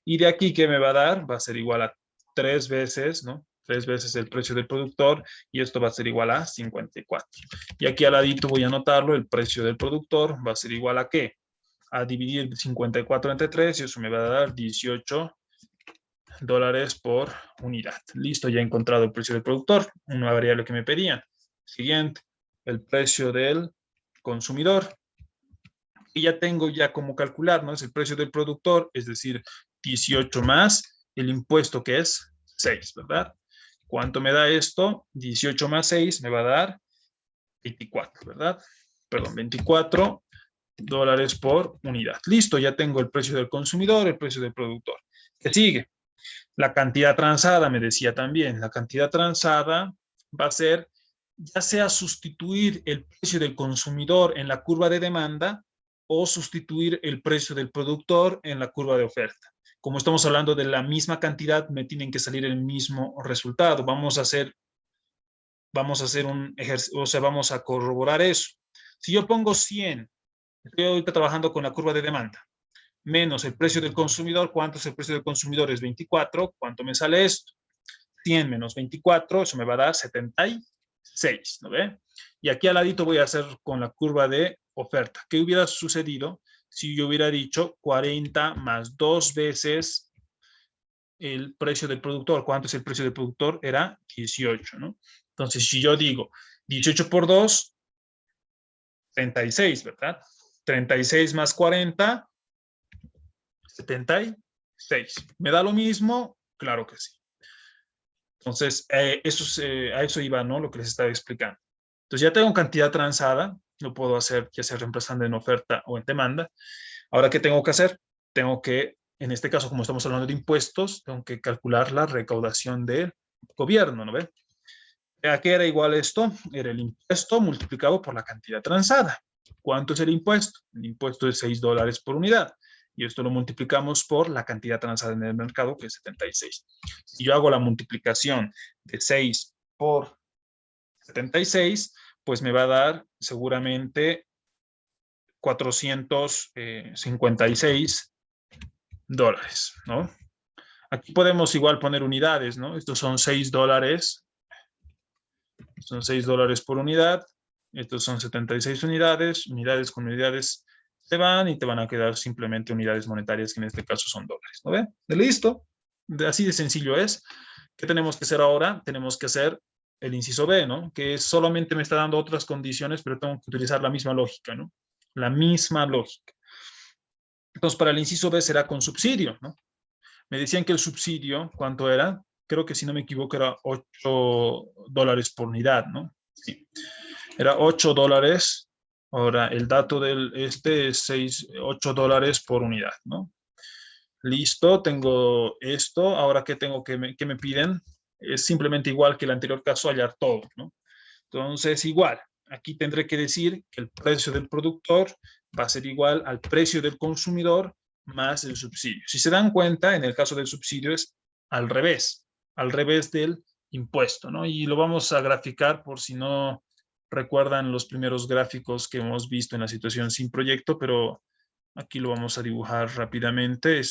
Y de aquí, ¿qué me va a dar? Va a ser igual a 3 veces, ¿no? 3 veces el precio del productor y esto va a ser igual a 54. Y aquí al ladito voy a anotarlo, el precio del productor va a ser igual a ¿qué? A dividir 54 entre 3 y eso me va a dar 18 dólares por unidad. Listo, ya he encontrado el precio del productor, una variable que me pedían. Siguiente, el precio del consumidor. Y ya tengo ya cómo calcular, ¿no? Es el precio del productor, es decir, 18 más el impuesto que es 6, ¿verdad? ¿Cuánto me da esto? 18 más 6 me va a dar 24, ¿verdad? Perdón, 24 dólares por unidad. Listo, ya tengo el precio del consumidor, el precio del productor. ¿Qué sigue? La cantidad transada, me decía también. La cantidad transada va a ser ya sea sustituir el precio del consumidor en la curva de demanda o sustituir el precio del productor en la curva de oferta. Como estamos hablando de la misma cantidad, me tienen que salir el mismo resultado. Vamos a hacer un ejercicio, o sea, vamos a corroborar eso. Si yo pongo 100, estoy ahorita trabajando con la curva de demanda, menos el precio del consumidor, ¿cuánto es el precio del consumidor? Es 24, ¿cuánto me sale esto? 100 menos 24, eso me va a dar 76, ¿no ve? Y aquí al ladito voy a hacer con la curva de oferta. ¿Qué hubiera sucedido si yo hubiera dicho 40 más 2 veces el precio del productor? ¿Cuánto es el precio del productor? Era 18, ¿no? Entonces, si yo digo 18 por 2, 36, ¿verdad? 36 más 40, 76. ¿Me da lo mismo? Claro que sí. Entonces, a eso iba, ¿no? Lo que les estaba explicando. Entonces, ya tengo cantidad transada, lo puedo hacer ya sea reemplazando en oferta o en demanda. Ahora, ¿qué tengo que hacer? Tengo que, en este caso, como estamos hablando de impuestos, tengo que calcular la recaudación del gobierno, ¿no ve? ¿A qué era igual esto? Era el impuesto multiplicado por la cantidad transada. ¿Cuánto es el impuesto? El impuesto es 6 dólares por unidad. Y esto lo multiplicamos por la cantidad transada en el mercado, que es 76. Si yo hago la multiplicación de 6 por 76, pues me va a dar seguramente 456 dólares, ¿no? Aquí podemos igual poner unidades, ¿no? Estos son 6 dólares. Son 6 dólares por unidad. Estos son 76 unidades. Unidades con unidades se van y te van a quedar simplemente unidades monetarias, que en este caso son dólares. ¿No ven? Listo. Así de sencillo es. ¿Qué tenemos que hacer ahora? Tenemos que hacer el inciso B, ¿no? Que solamente me está dando otras condiciones, pero tengo que utilizar la misma lógica, ¿no? La misma lógica. Entonces, para el inciso B será con subsidio, ¿no? Me decían que el subsidio, ¿cuánto era? Creo que si no me equivoco era 8 dólares por unidad, ¿no? Sí. Era 8 dólares. Ahora, el dato del es 8 dólares por unidad, ¿no? Listo, tengo esto. Ahora, ¿qué tengo que me piden? es simplemente igual que el anterior caso, hallar todo, ¿no? Entonces, igual, aquí tendré que decir que el precio del productor va a ser igual al precio del consumidor más el subsidio. Si se dan cuenta, en el caso del subsidio es al revés del impuesto, ¿no? Y lo vamos a graficar por si no recuerdan los primeros gráficos que hemos visto en la situación sin proyecto, pero aquí lo vamos a dibujar rápidamente,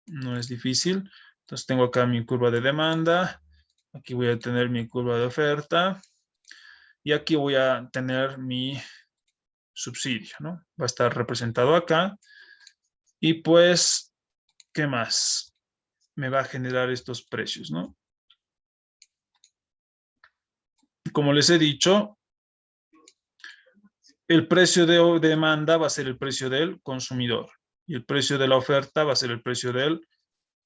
no es difícil. Entonces tengo acá mi curva de demanda, aquí voy a tener mi curva de oferta y aquí voy a tener mi subsidio, ¿no? Va a estar representado acá y pues, ¿qué más? Me va a generar estos precios, ¿no? Como les he dicho, el precio de demanda va a ser el precio del consumidor y el precio de la oferta va a ser el precio del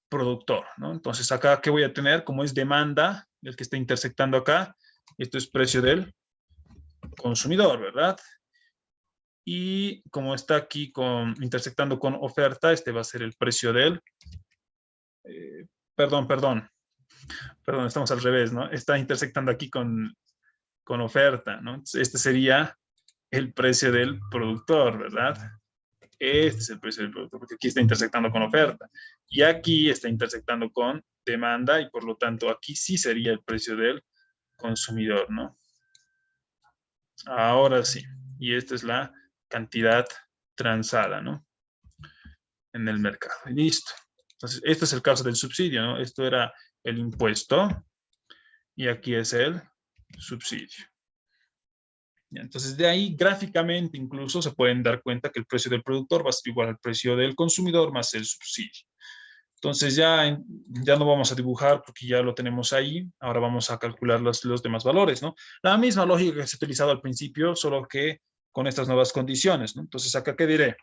productor, ¿no? Entonces acá, ¿qué voy a tener? Como es demanda, el que está intersectando acá, esto es precio del consumidor, ¿verdad? Y como está aquí intersectando con oferta, este va a ser el precio del, perdón, estamos al revés, ¿no? Está intersectando aquí con oferta, ¿no? Entonces, este sería el precio del productor, ¿verdad? Este es el precio del productor, porque aquí está intersectando con oferta. Y aquí está intersectando con demanda y por lo tanto aquí sí sería el precio del consumidor, ¿no? Ahora sí. Y esta es la cantidad transada, ¿no? En el mercado. Listo. Entonces, este es el caso del subsidio, ¿no? Esto era el impuesto y aquí es el subsidio. Entonces, de ahí gráficamente incluso se pueden dar cuenta que el precio del productor va a ser igual al precio del consumidor más el subsidio. Entonces, ya no vamos a dibujar porque ya lo tenemos ahí. Ahora vamos a calcular los demás valores, ¿no? La misma lógica que se ha utilizado al principio, solo que con estas nuevas condiciones, ¿no? Entonces, acá, ¿qué diré?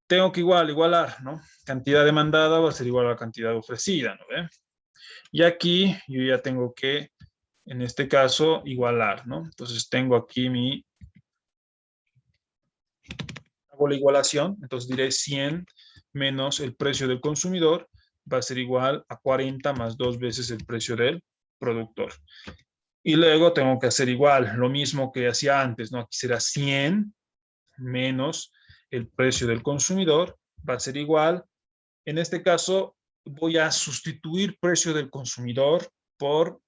Tengo que igualar, ¿no? Cantidad demandada va a ser igual a la cantidad ofrecida, ¿no ve? Y aquí yo ya tengo que, en este caso, igualar, ¿no? Entonces tengo aquí hago la igualación, entonces diré 100 menos el precio del consumidor va a ser igual a 40 más 2 veces el precio del productor. Y luego tengo que hacer igual, lo mismo que hacía antes, ¿no? Aquí será 100 menos el precio del consumidor va a ser igual. En este caso, voy a sustituir precio del consumidor por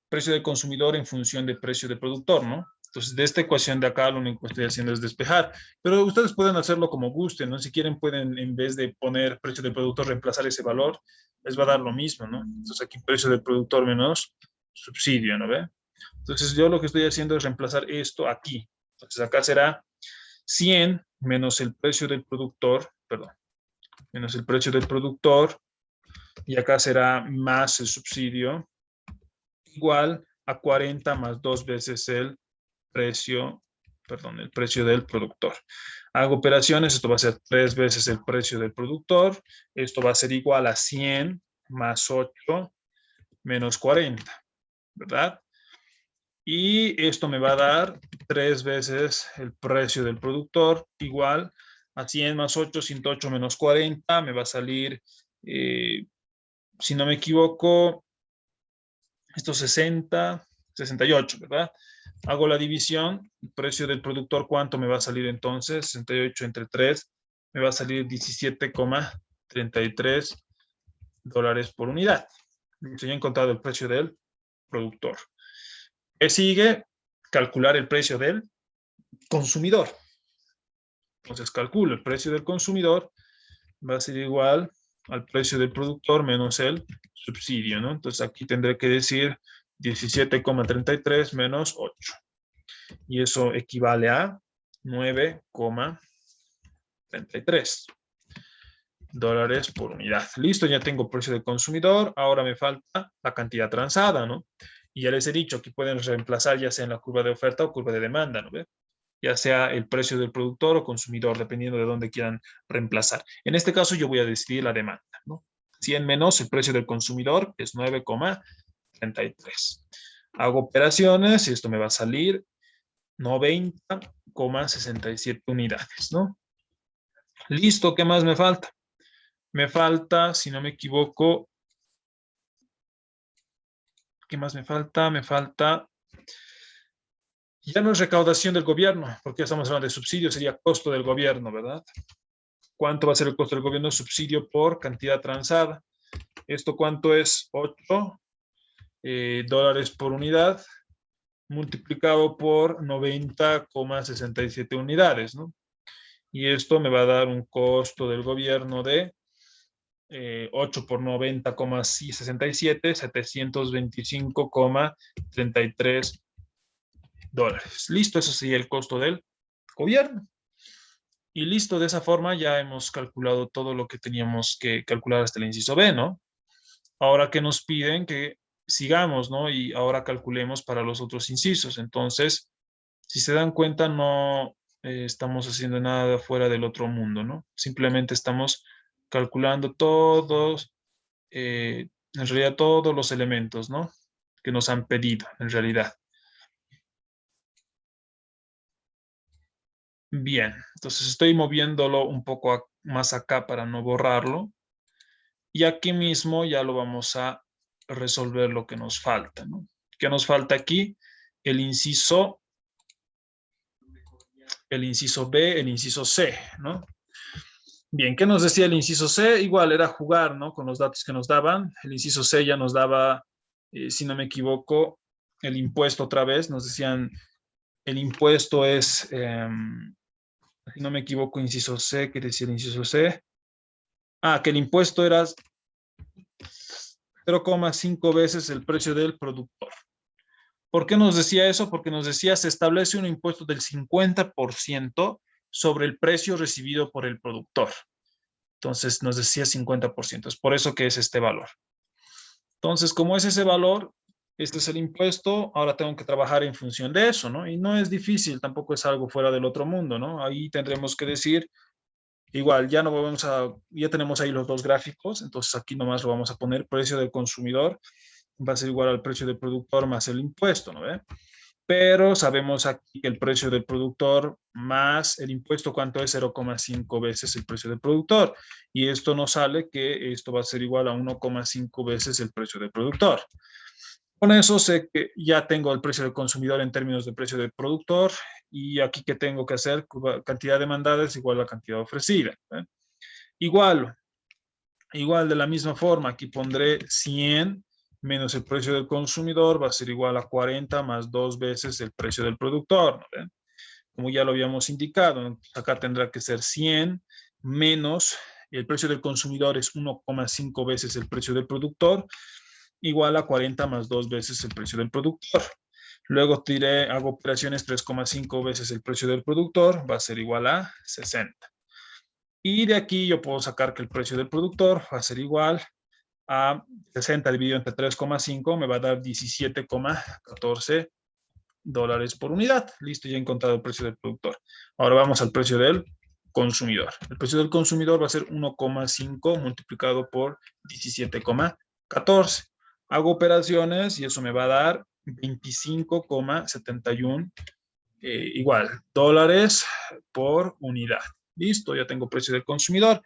precio del consumidor en función de precio del productor, ¿no? Entonces, de esta ecuación de acá, lo único que estoy haciendo es despejar. Pero ustedes pueden hacerlo como gusten, ¿no? Si quieren, pueden, en vez de poner precio del productor, reemplazar ese valor, les va a dar lo mismo, ¿no? Entonces, aquí precio del productor menos subsidio, ¿no ve? Entonces, yo lo que estoy haciendo es reemplazar esto aquí. Entonces, acá será 100 menos el precio del productor, perdón, menos el precio del productor, y acá será más el subsidio, igual a 40 más 2 veces el precio, el precio del productor. Hago operaciones, esto va a ser 3 veces el precio del productor, esto va a ser igual a 100 más 8 menos 40, ¿verdad? Y esto me va a dar 3 veces el precio del productor, igual a 100 más 8, 108 menos 40, me va a salir, si no me equivoco, estos 60, 68, ¿verdad? Hago la división, el precio del productor, ¿cuánto me va a salir entonces? 68 entre 3, me va a salir 17,33 dólares por unidad. Ya he encontrado el precio del productor. ¿Qué sigue? Calcular el precio del consumidor. Entonces calculo el precio del consumidor, va a ser igual al precio del productor menos el subsidio, ¿no? Entonces aquí tendré que decir 17,33 menos 8. Y eso equivale a 9,33 dólares por unidad. Listo, ya tengo precio del consumidor. Ahora me falta la cantidad transada, ¿no? Y ya les he dicho, aquí pueden reemplazar ya sea en la curva de oferta o curva de demanda, ¿no? ¿Ve? Ya sea el precio del productor o consumidor, dependiendo de dónde quieran reemplazar. En este caso yo voy a decidir la demanda, ¿no? 100 menos el precio del consumidor, que es 9,33. Hago operaciones y esto me va a salir 90,67 unidades, ¿no? Listo, ¿qué más me falta? Me falta, si no me equivoco, ¿qué más me falta? Me falta, ya no es recaudación del gobierno, porque ya estamos hablando de subsidio, sería costo del gobierno, ¿verdad? ¿Cuánto va a ser el costo del gobierno? Subsidio por cantidad transada. ¿Esto cuánto es? 8 dólares por unidad, multiplicado por 90,67 unidades, ¿no? Y esto me va a dar un costo del gobierno de 8 por 90,67, 725,33 dólares. Listo, eso sería el costo del gobierno. Y listo, de esa forma ya hemos calculado todo lo que teníamos que calcular hasta el inciso B, ¿no? Ahora que nos piden que sigamos, ¿no? Y ahora calculemos para los otros incisos. Entonces, si se dan cuenta, no estamos haciendo nada fuera del otro mundo, ¿no? Simplemente estamos calculando todos, en realidad todos los elementos, ¿no? Que nos han pedido, en realidad. Bien, entonces estoy moviéndolo un poco más acá para no borrarlo. Y aquí mismo ya lo vamos a resolver lo que nos falta, ¿no? ¿Qué nos falta aquí? El inciso B, el inciso C, ¿no? Bien, ¿qué nos decía el inciso C? Igual era jugar, ¿no? Con los datos que nos daban. El inciso C ya nos daba, si no me equivoco, el impuesto otra vez. Nos decían, el impuesto es, si no me equivoco, inciso C, ¿qué decía el inciso C? Ah, que el impuesto era 0,5 veces el precio del productor. ¿Por qué nos decía eso? Porque nos decía, se establece un impuesto del 50% sobre el precio recibido por el productor. Entonces nos decía 50%. Es por eso que es este valor. Entonces, como es ese valor, este es el impuesto, ahora tengo que trabajar en función de eso, ¿no? Y no es difícil, tampoco es algo fuera del otro mundo, ¿no? Ahí tendremos que decir, igual, ya no vamos a, ya tenemos ahí los dos gráficos, entonces aquí nomás lo vamos a poner, precio del consumidor va a ser igual al precio del productor más el impuesto, ¿no ve? Pero sabemos aquí que el precio del productor más el impuesto, ¿cuánto es? 0,5 veces el precio del productor. Y esto nos sale que esto va a ser igual a 1,5 veces el precio del productor. Con eso sé que ya tengo el precio del consumidor en términos de precio del productor y aquí que tengo que hacer, cantidad demandada es igual a la cantidad ofrecida. ¿Eh? Igual de la misma forma, aquí pondré 100 menos el precio del consumidor va a ser igual a 40 más 2 veces el precio del productor, ¿no? Como ya lo habíamos indicado, acá tendrá que ser 100 menos el precio del consumidor es 1,5 veces el precio del productor, igual a 40 más 2 veces el precio del productor. Luego hago operaciones 3,5 veces el precio del productor, va a ser igual a 60. Y de aquí yo puedo sacar que el precio del productor va a ser igual a 60 dividido entre 3,5 me va a dar 17,14 dólares por unidad. Listo, ya he encontrado el precio del productor. Ahora vamos al precio del consumidor. El precio del consumidor va a ser 1,5 multiplicado por 17,14. Hago operaciones y eso me va a dar 25,71 igual dólares por unidad. Listo, ya tengo precio del consumidor.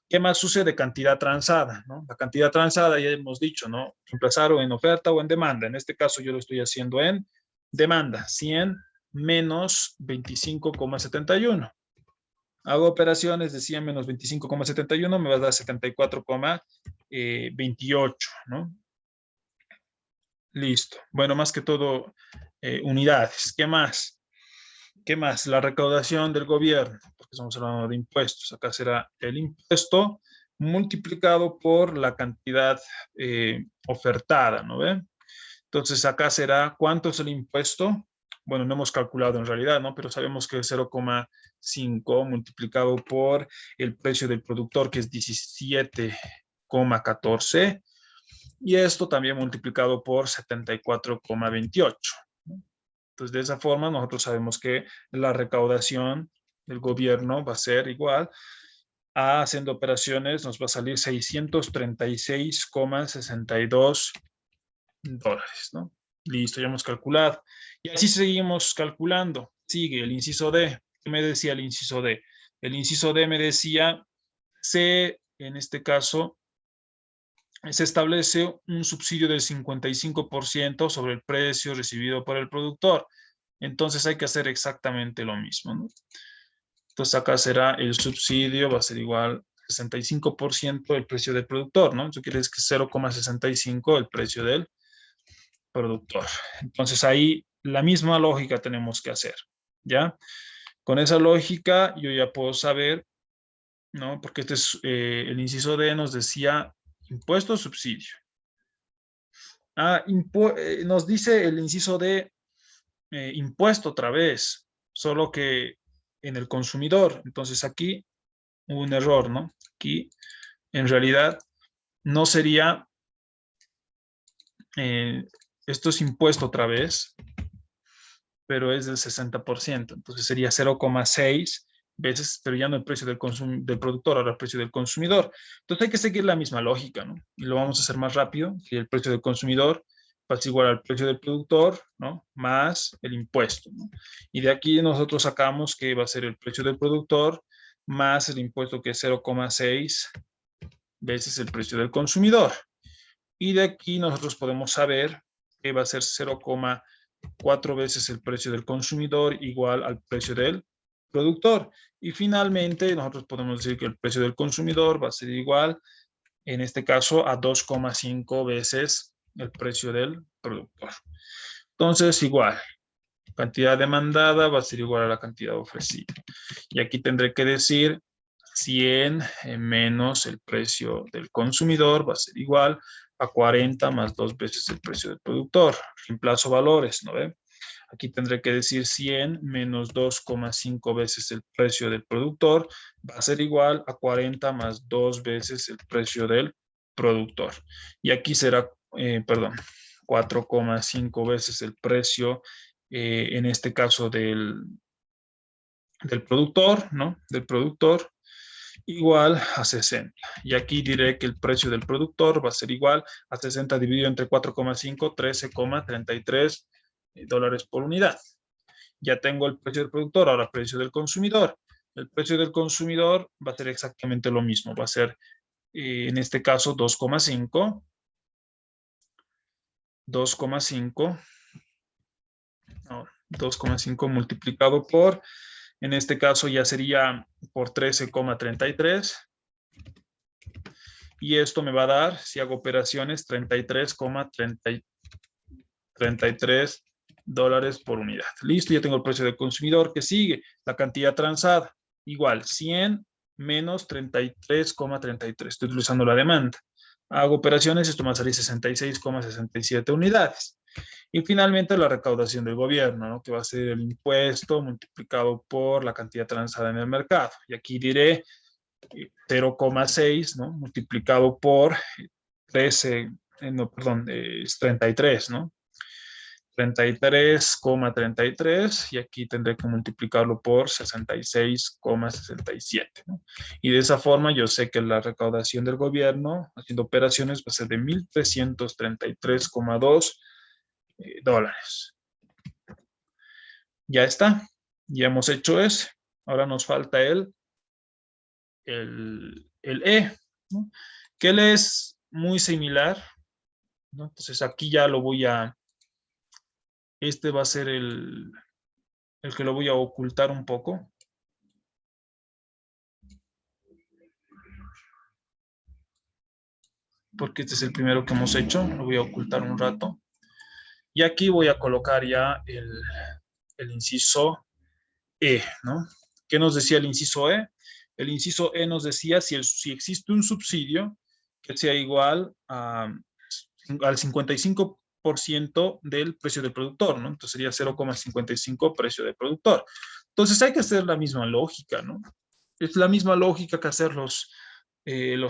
¿Qué más sucede? Cantidad transada, ¿no? La cantidad transada ya hemos dicho, ¿no? Reemplazar o en oferta o en demanda. En este caso yo lo estoy haciendo en demanda. 100 menos 25,71. Hago operaciones de 100 menos 25,71, me va a dar 74,28, ¿no? Listo. Bueno, más que todo, unidades. ¿Qué más? ¿Qué más? La recaudación del gobierno, porque estamos hablando de impuestos. Acá será el impuesto multiplicado por la cantidad ofertada, ¿no ven? Entonces acá será, ¿cuánto es el impuesto? Bueno, no hemos calculado en realidad, ¿no? Pero sabemos que es 0,5 multiplicado por el precio del productor, que es 17,14. Y esto también multiplicado por 74,28. Entonces, de esa forma, nosotros sabemos que la recaudación del gobierno va a ser igual a, haciendo operaciones, nos va a salir 636,62 dólares, ¿no? Listo, ya hemos calculado. Y así seguimos calculando. Sigue el inciso D. ¿Qué me decía el inciso D? El inciso D me decía C, en este caso, se establece un subsidio del 55% sobre el precio recibido por el productor. Entonces hay que hacer exactamente lo mismo, ¿no? Entonces acá será el subsidio, va a ser igual a 65% del precio del productor, ¿no? Eso quiere decir que 0,65 el precio del productor. Entonces ahí la misma lógica tenemos que hacer, ¿ya? Con esa lógica yo ya puedo saber, ¿no? Porque este es el inciso D nos decía impuesto o subsidio. Nos dice el inciso D impuesto otra vez, solo que en el consumidor. Entonces aquí hubo un error, ¿no? Aquí en realidad no sería, esto es impuesto otra vez, pero es del 60%, entonces sería 0,6 veces, pero ya no el precio del productor, ahora el precio del consumidor. Entonces hay que seguir la misma lógica, ¿no? Y lo vamos a hacer más rápido, que el precio del consumidor va a ser igual al precio del productor, ¿no? Más el impuesto, ¿no? Y de aquí nosotros sacamos que va a ser el precio del productor más el impuesto, que es 0,6 veces el precio del consumidor. Y de aquí nosotros podemos saber que va a ser 0,4 veces el precio del consumidor igual al precio del productor. Y finalmente nosotros podemos decir que el precio del consumidor va a ser igual, en este caso, a 2,5 veces el precio del productor. Entonces, igual, cantidad demandada va a ser igual a la cantidad ofrecida. Y aquí tendré que decir 100 menos el precio del consumidor va a ser igual a 40 más 2 veces el precio del productor. Reemplazo valores, ¿no ve? Aquí tendré que decir 100 menos 2,5 veces el precio del productor va a ser igual a 40 más 2 veces el precio del productor. Y aquí será, perdón, 4,5 veces el precio, en este caso del productor, ¿no? Del productor, igual a 60. Y aquí diré que el precio del productor va a ser igual a 60 dividido entre 4,5, 13,33 dólares por unidad. Ya tengo el precio del productor, ahora el precio del consumidor. El precio del consumidor va a ser exactamente lo mismo, va a ser en este caso 2,5 multiplicado por, en este caso ya sería por 13,33. Y esto me va a dar, si hago operaciones, 33,33 dólares por unidad. Listo, ya tengo el precio del consumidor. ¿Qué sigue? La cantidad transada. Igual, 100 menos 33,33. Estoy utilizando la demanda. Hago operaciones, esto me va a salir 66,67 unidades. Y finalmente la recaudación del gobierno, ¿no? Que va a ser el impuesto multiplicado por la cantidad transada en el mercado. Y aquí diré 0,6, ¿no? Multiplicado por 13, no, perdón, es 33, ¿no? 33,33 y aquí tendré que multiplicarlo por 66,67, ¿no? Y de esa forma yo sé que la recaudación del gobierno haciendo operaciones va a ser de 1.333,2 dólares. Ya está, ya hemos hecho ese. Ahora nos falta el E, ¿no? Que él es muy similar, ¿no? Entonces aquí ya lo voy a, este va a ser el que lo voy a ocultar un poco. Porque este es el primero que hemos hecho, lo voy a ocultar un rato. Y aquí voy a colocar ya el inciso E, ¿no? ¿Qué nos decía el inciso E? El inciso E nos decía si existe un subsidio que sea igual al 55% del precio del productor, ¿no? Entonces sería 0,55 precio del productor. Entonces hay que hacer la misma lógica, ¿no? Es la misma lógica que hacer los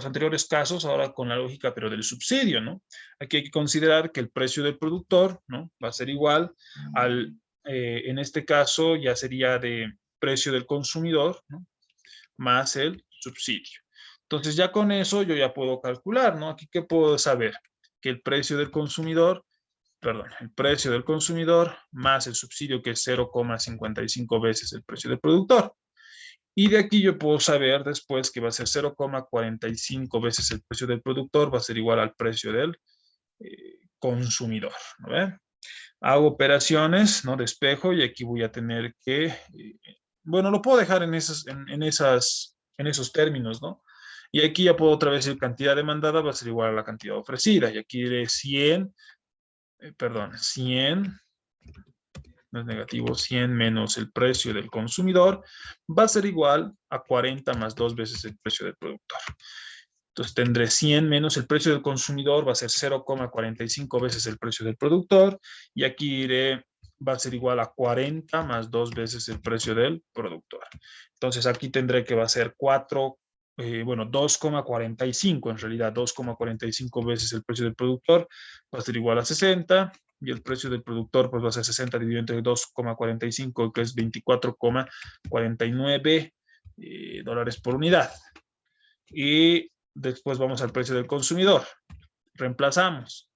anteriores casos, ahora con la lógica, pero del subsidio, ¿no? Aquí hay que considerar que el precio del productor, ¿no? Va a ser igual al, en este caso ya sería de precio del consumidor, ¿no? Más el subsidio. Entonces ya con eso yo ya puedo calcular, ¿no? Aquí qué puedo saber, que el precio del consumidor, perdón, el precio del consumidor más el subsidio que es 0,55 veces el precio del productor. Y de aquí yo puedo saber después que va a ser 0,45 veces el precio del productor, va a ser igual al precio del consumidor, ¿no ve? Hago operaciones, ¿no? De espejo y aquí voy a tener que, bueno, lo puedo dejar en esos términos, ¿no? Y aquí ya puedo otra vez decir cantidad demandada va a ser igual a la cantidad ofrecida. Y aquí diré 100, perdón, 100, no es negativo, 100 menos el precio del consumidor va a ser igual a 40 más 2 veces el precio del productor. Entonces tendré 100 menos el precio del consumidor, va a ser 0,45 veces el precio del productor, y aquí iré, va a ser igual a 40 más 2 veces el precio del productor. Entonces aquí tendré que va a ser 4, bueno, 2,45, en realidad 2,45 veces el precio del productor, va a ser igual a 60, y el precio del productor pues va a ser 60 dividido entre 2,45, que es 24,49 dólares por unidad. Y después vamos al precio del consumidor. Reemplazamos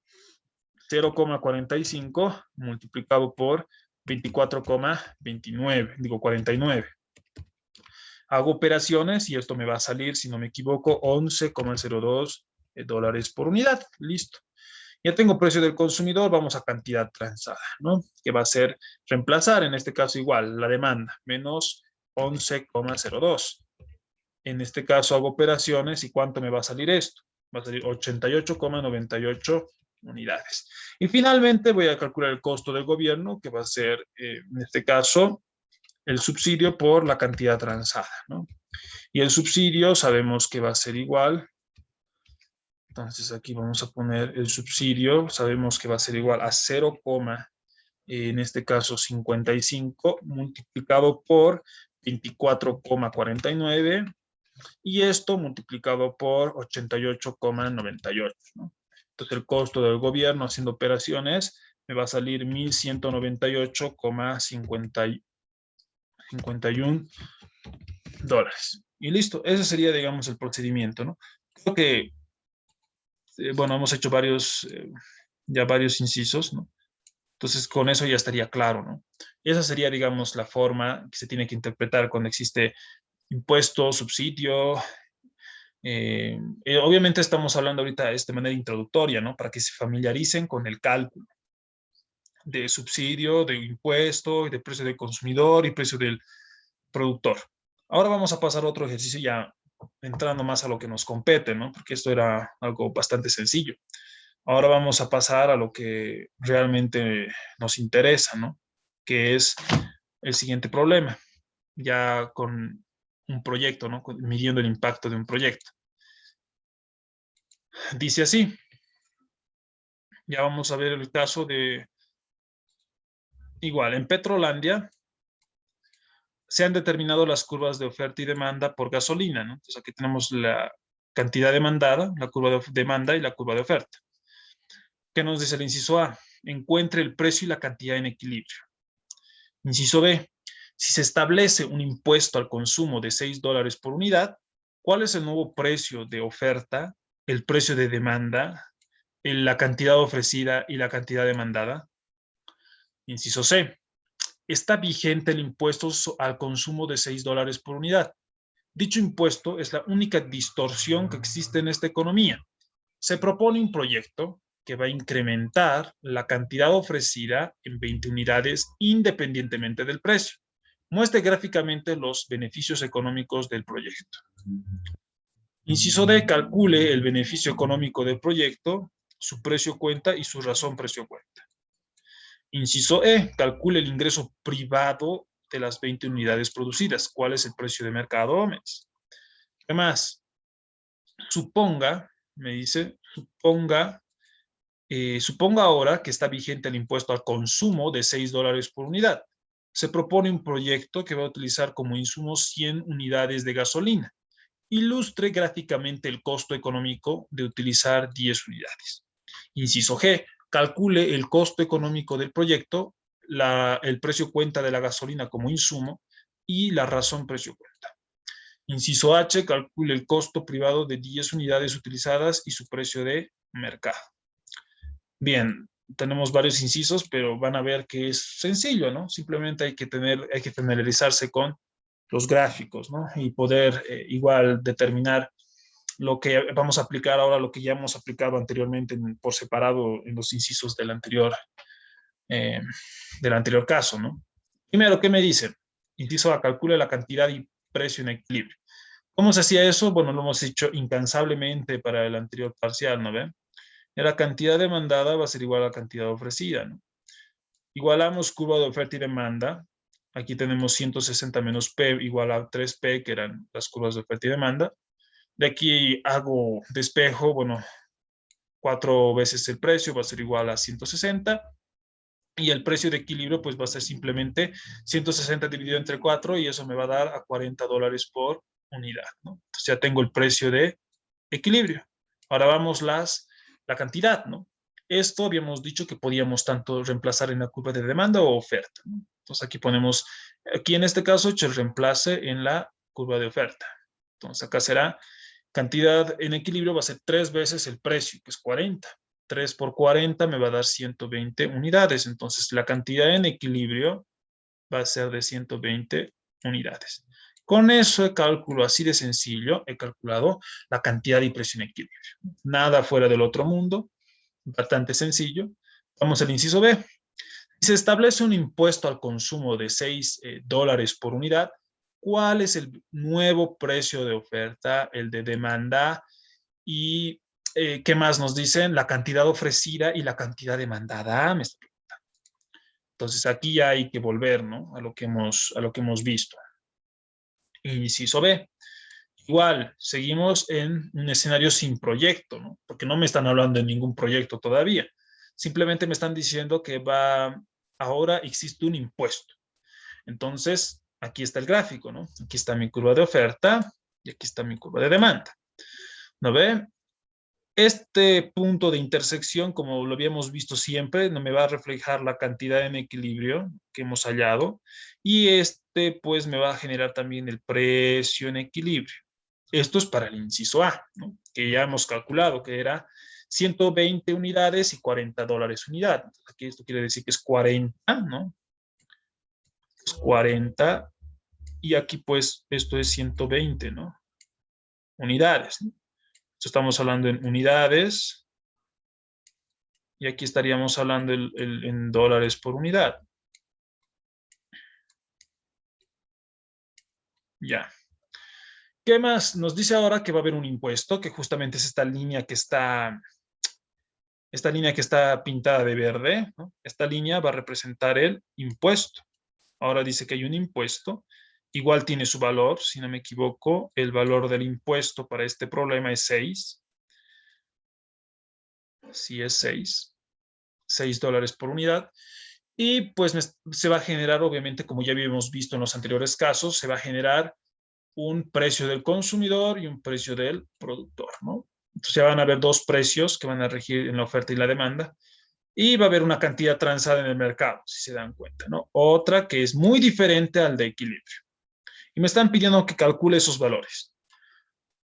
0,45 multiplicado por 24,29, digo 49. Hago operaciones y esto me va a salir, si no me equivoco, 11,02 dólares por unidad. Listo. Ya tengo precio del consumidor, vamos a cantidad transada, ¿no? Que va a ser reemplazar, en este caso igual, la demanda, menos 11,02. En este caso hago operaciones y ¿cuánto me va a salir esto? Va a salir 88,98 unidades. Y finalmente voy a calcular el costo del gobierno, que va a ser, en este caso, el subsidio por la cantidad transada, ¿no? Y el subsidio sabemos que va a ser igual. Entonces aquí vamos a poner el subsidio, sabemos que va a ser igual a 0, en este caso 55 multiplicado por 24,49 y esto multiplicado por 88,98, ¿no? Entonces el costo del gobierno haciendo operaciones me va a salir 1.198,51 dólares. Y listo, ese sería, digamos, el procedimiento, ¿no? Creo que, bueno, hemos hecho ya varios incisos, ¿no? Entonces, con eso ya estaría claro, ¿no? Y esa sería, digamos, la forma que se tiene que interpretar cuando existe impuesto, subsidio. Obviamente estamos hablando ahorita de manera introductoria, ¿no? Para que se familiaricen con el cálculo de subsidio, de impuesto, de precio del consumidor y precio del productor. Ahora vamos a pasar a otro ejercicio ya entrando más a lo que nos compete, ¿no? Porque esto era algo bastante sencillo. Ahora vamos a pasar a lo que realmente nos interesa, ¿no? Que es el siguiente problema, ya con un proyecto, ¿no? Midiendo el impacto de un proyecto. Dice así, ya vamos a ver el caso de, igual, en Petrolandia se han determinado las curvas de oferta y demanda por gasolina, ¿no? Entonces aquí tenemos la cantidad demandada, la curva de demanda y la curva de oferta. ¿Qué nos dice el inciso A? Encuentre el precio y la cantidad en equilibrio. Inciso B, si se establece un impuesto al consumo de 6 dólares por unidad, ¿cuál es el nuevo precio de oferta, el precio de demanda, la cantidad ofrecida y la cantidad demandada? Inciso C, está vigente el impuesto al consumo de 6 dólares por unidad. Dicho impuesto es la única distorsión que existe en esta economía. Se propone un proyecto que va a incrementar la cantidad ofrecida en 20 unidades independientemente del precio. Muestre gráficamente los beneficios económicos del proyecto. Inciso D, calcule el beneficio económico del proyecto, su precio cuenta y su razón precio cuenta. Inciso E, calcule el ingreso privado de las 20 unidades producidas. ¿Cuál es el precio de mercado Omex? ¿Qué más? Suponga, me dice, suponga ahora que está vigente el impuesto al consumo de 6 dólares por unidad. Se propone un proyecto que va a utilizar como insumo 100 unidades de gasolina. Ilustre gráficamente el costo económico de utilizar 10 unidades. Inciso G, calcule el costo económico del proyecto, el precio cuenta de la gasolina como insumo y la razón precio cuenta. Inciso H, calcule el costo privado de 10 unidades utilizadas y su precio de mercado. Bien, tenemos varios incisos, pero van a ver que es sencillo, ¿no? Simplemente hay que familiarizarse con los gráficos, ¿no? Y poder igual determinar lo que vamos a aplicar ahora, lo que ya hemos aplicado anteriormente por separado en los incisos eh, del anterior caso, ¿no? Primero, ¿qué me dice? Inciso A, calcule la cantidad y precio en equilibrio. ¿Cómo se hacía eso? Bueno, lo hemos hecho incansablemente para el anterior parcial, ¿no ven? La cantidad demandada va a ser igual a la cantidad ofrecida, ¿no? Igualamos curva de oferta y demanda. Aquí tenemos 160 menos P igual a 3P, que eran las curvas de oferta y demanda. De aquí hago despejo, bueno, 4 veces el precio va a ser igual a 160. Y el precio de equilibrio pues va a ser simplemente 160 dividido entre 4 y eso me va a dar a $40 por unidad, ¿no? Entonces ya tengo el precio de equilibrio. Ahora vamos la cantidad, ¿no? Esto habíamos dicho que podíamos tanto reemplazar en la curva de demanda o oferta, ¿no? Entonces aquí ponemos, aquí en este caso he hecho el reemplace en la curva de oferta. Entonces acá será cantidad en equilibrio va a ser 3 veces el precio, que es 40. 3 por 40 me va a dar 120 unidades. Entonces la cantidad en equilibrio va a ser de 120 unidades. Con eso cálculo así de sencillo, he calculado la cantidad y precio en equilibrio. Nada fuera del otro mundo, bastante sencillo. Vamos al inciso B. Si se establece un impuesto al consumo de $6 por unidad, ¿cuál es el nuevo precio de oferta, el de demanda? Y ¿qué más nos dicen? La cantidad ofrecida y la cantidad demandada. Entonces aquí ya hay que volver, ¿no? A lo que hemos visto. Inciso B. Igual, seguimos en un escenario sin proyecto, ¿no? Porque no me están hablando de ningún proyecto todavía. Simplemente me están diciendo que ahora existe un impuesto. Entonces, aquí está el gráfico, ¿no? Aquí está mi curva de oferta y aquí está mi curva de demanda. ¿No ve? Este punto de intersección, como lo habíamos visto siempre, no me va a reflejar la cantidad en equilibrio que hemos hallado y este pues me va a generar también el precio en equilibrio. Esto es para el inciso A, ¿no? Que ya hemos calculado que era 120 unidades y $40 unidad. Aquí esto quiere decir que es 40, ¿no? Es 40 y aquí pues esto es 120, ¿no? Unidades, ¿no? Estamos hablando en unidades y aquí estaríamos hablando en dólares por unidad. Ya. ¿Qué más? Nos dice ahora que va a haber un impuesto, que justamente es esta línea que está pintada de verde, ¿no? Esta línea va a representar el impuesto. Ahora dice que hay un impuesto, igual tiene su valor, si no me equivoco, el valor del impuesto para este problema es 6. Sí, es 6 dólares por unidad. Y pues se va a generar, obviamente, como ya habíamos visto en los anteriores casos, se va a generar un precio del consumidor y un precio del productor, ¿no? Entonces ya van a haber dos precios que van a regir en la oferta y la demanda y va a haber una cantidad transada en el mercado, si se dan cuenta, ¿no? Otra que es muy diferente al de equilibrio. Y me están pidiendo que calcule esos valores.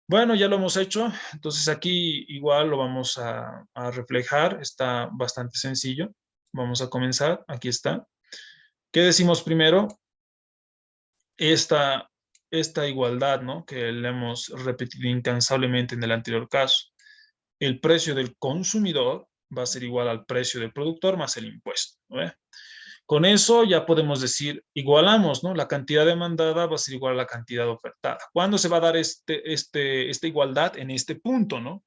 Bueno, ya lo hemos hecho, entonces aquí igual lo vamos a reflejar, está bastante sencillo. Vamos a comenzar, aquí está. ¿Qué decimos primero? Esta, esta igualdad, ¿no? Que le hemos repetido incansablemente en el anterior caso. El precio del consumidor va a ser igual al precio del productor más el impuesto, ¿no? Con eso ya podemos decir, igualamos, ¿no? La cantidad demandada va a ser igual a la cantidad ofertada. ¿Cuándo se va a dar esta igualdad? En este punto, ¿no?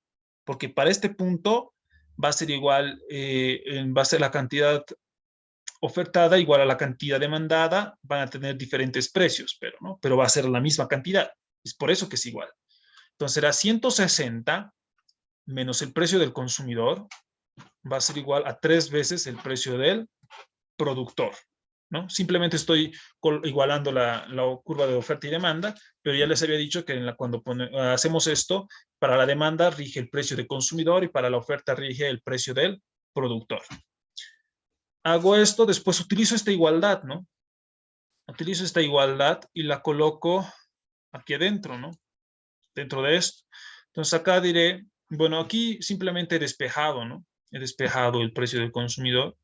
Porque para este punto va a ser igual, va a ser la cantidad ofertada igual a la cantidad demandada, van a tener diferentes precios, pero, ¿no? Pero va a ser la misma cantidad. Es por eso que es igual. Entonces será 160 menos el precio del consumidor, va a ser igual a 3 veces el precio del productor, ¿no? Simplemente estoy igualando la curva de oferta y demanda, pero ya les había dicho que cuando hacemos esto, para la demanda rige el precio del consumidor y para la oferta rige el precio del productor. Hago esto, después utilizo esta igualdad, ¿no? Utilizo esta igualdad y la coloco aquí adentro, ¿no? Dentro de esto. Entonces acá diré, bueno, aquí simplemente he despejado, ¿no? He despejado el precio del consumidor.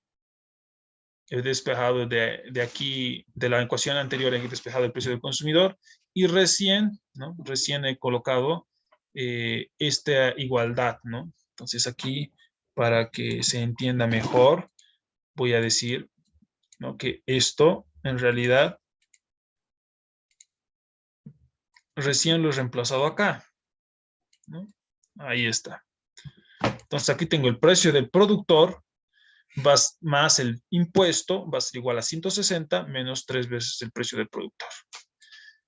he despejado de aquí, de la ecuación anterior, he despejado el precio del consumidor y recién, ¿no? Recién he colocado esta igualdad, ¿no? Entonces aquí, para que se entienda mejor, voy a decir, ¿no? Que esto, en realidad, recién lo he reemplazado acá, ¿no? Ahí está. Entonces aquí tengo el precio del productor más el impuesto, va a ser igual a 160 menos 3 veces el precio del productor.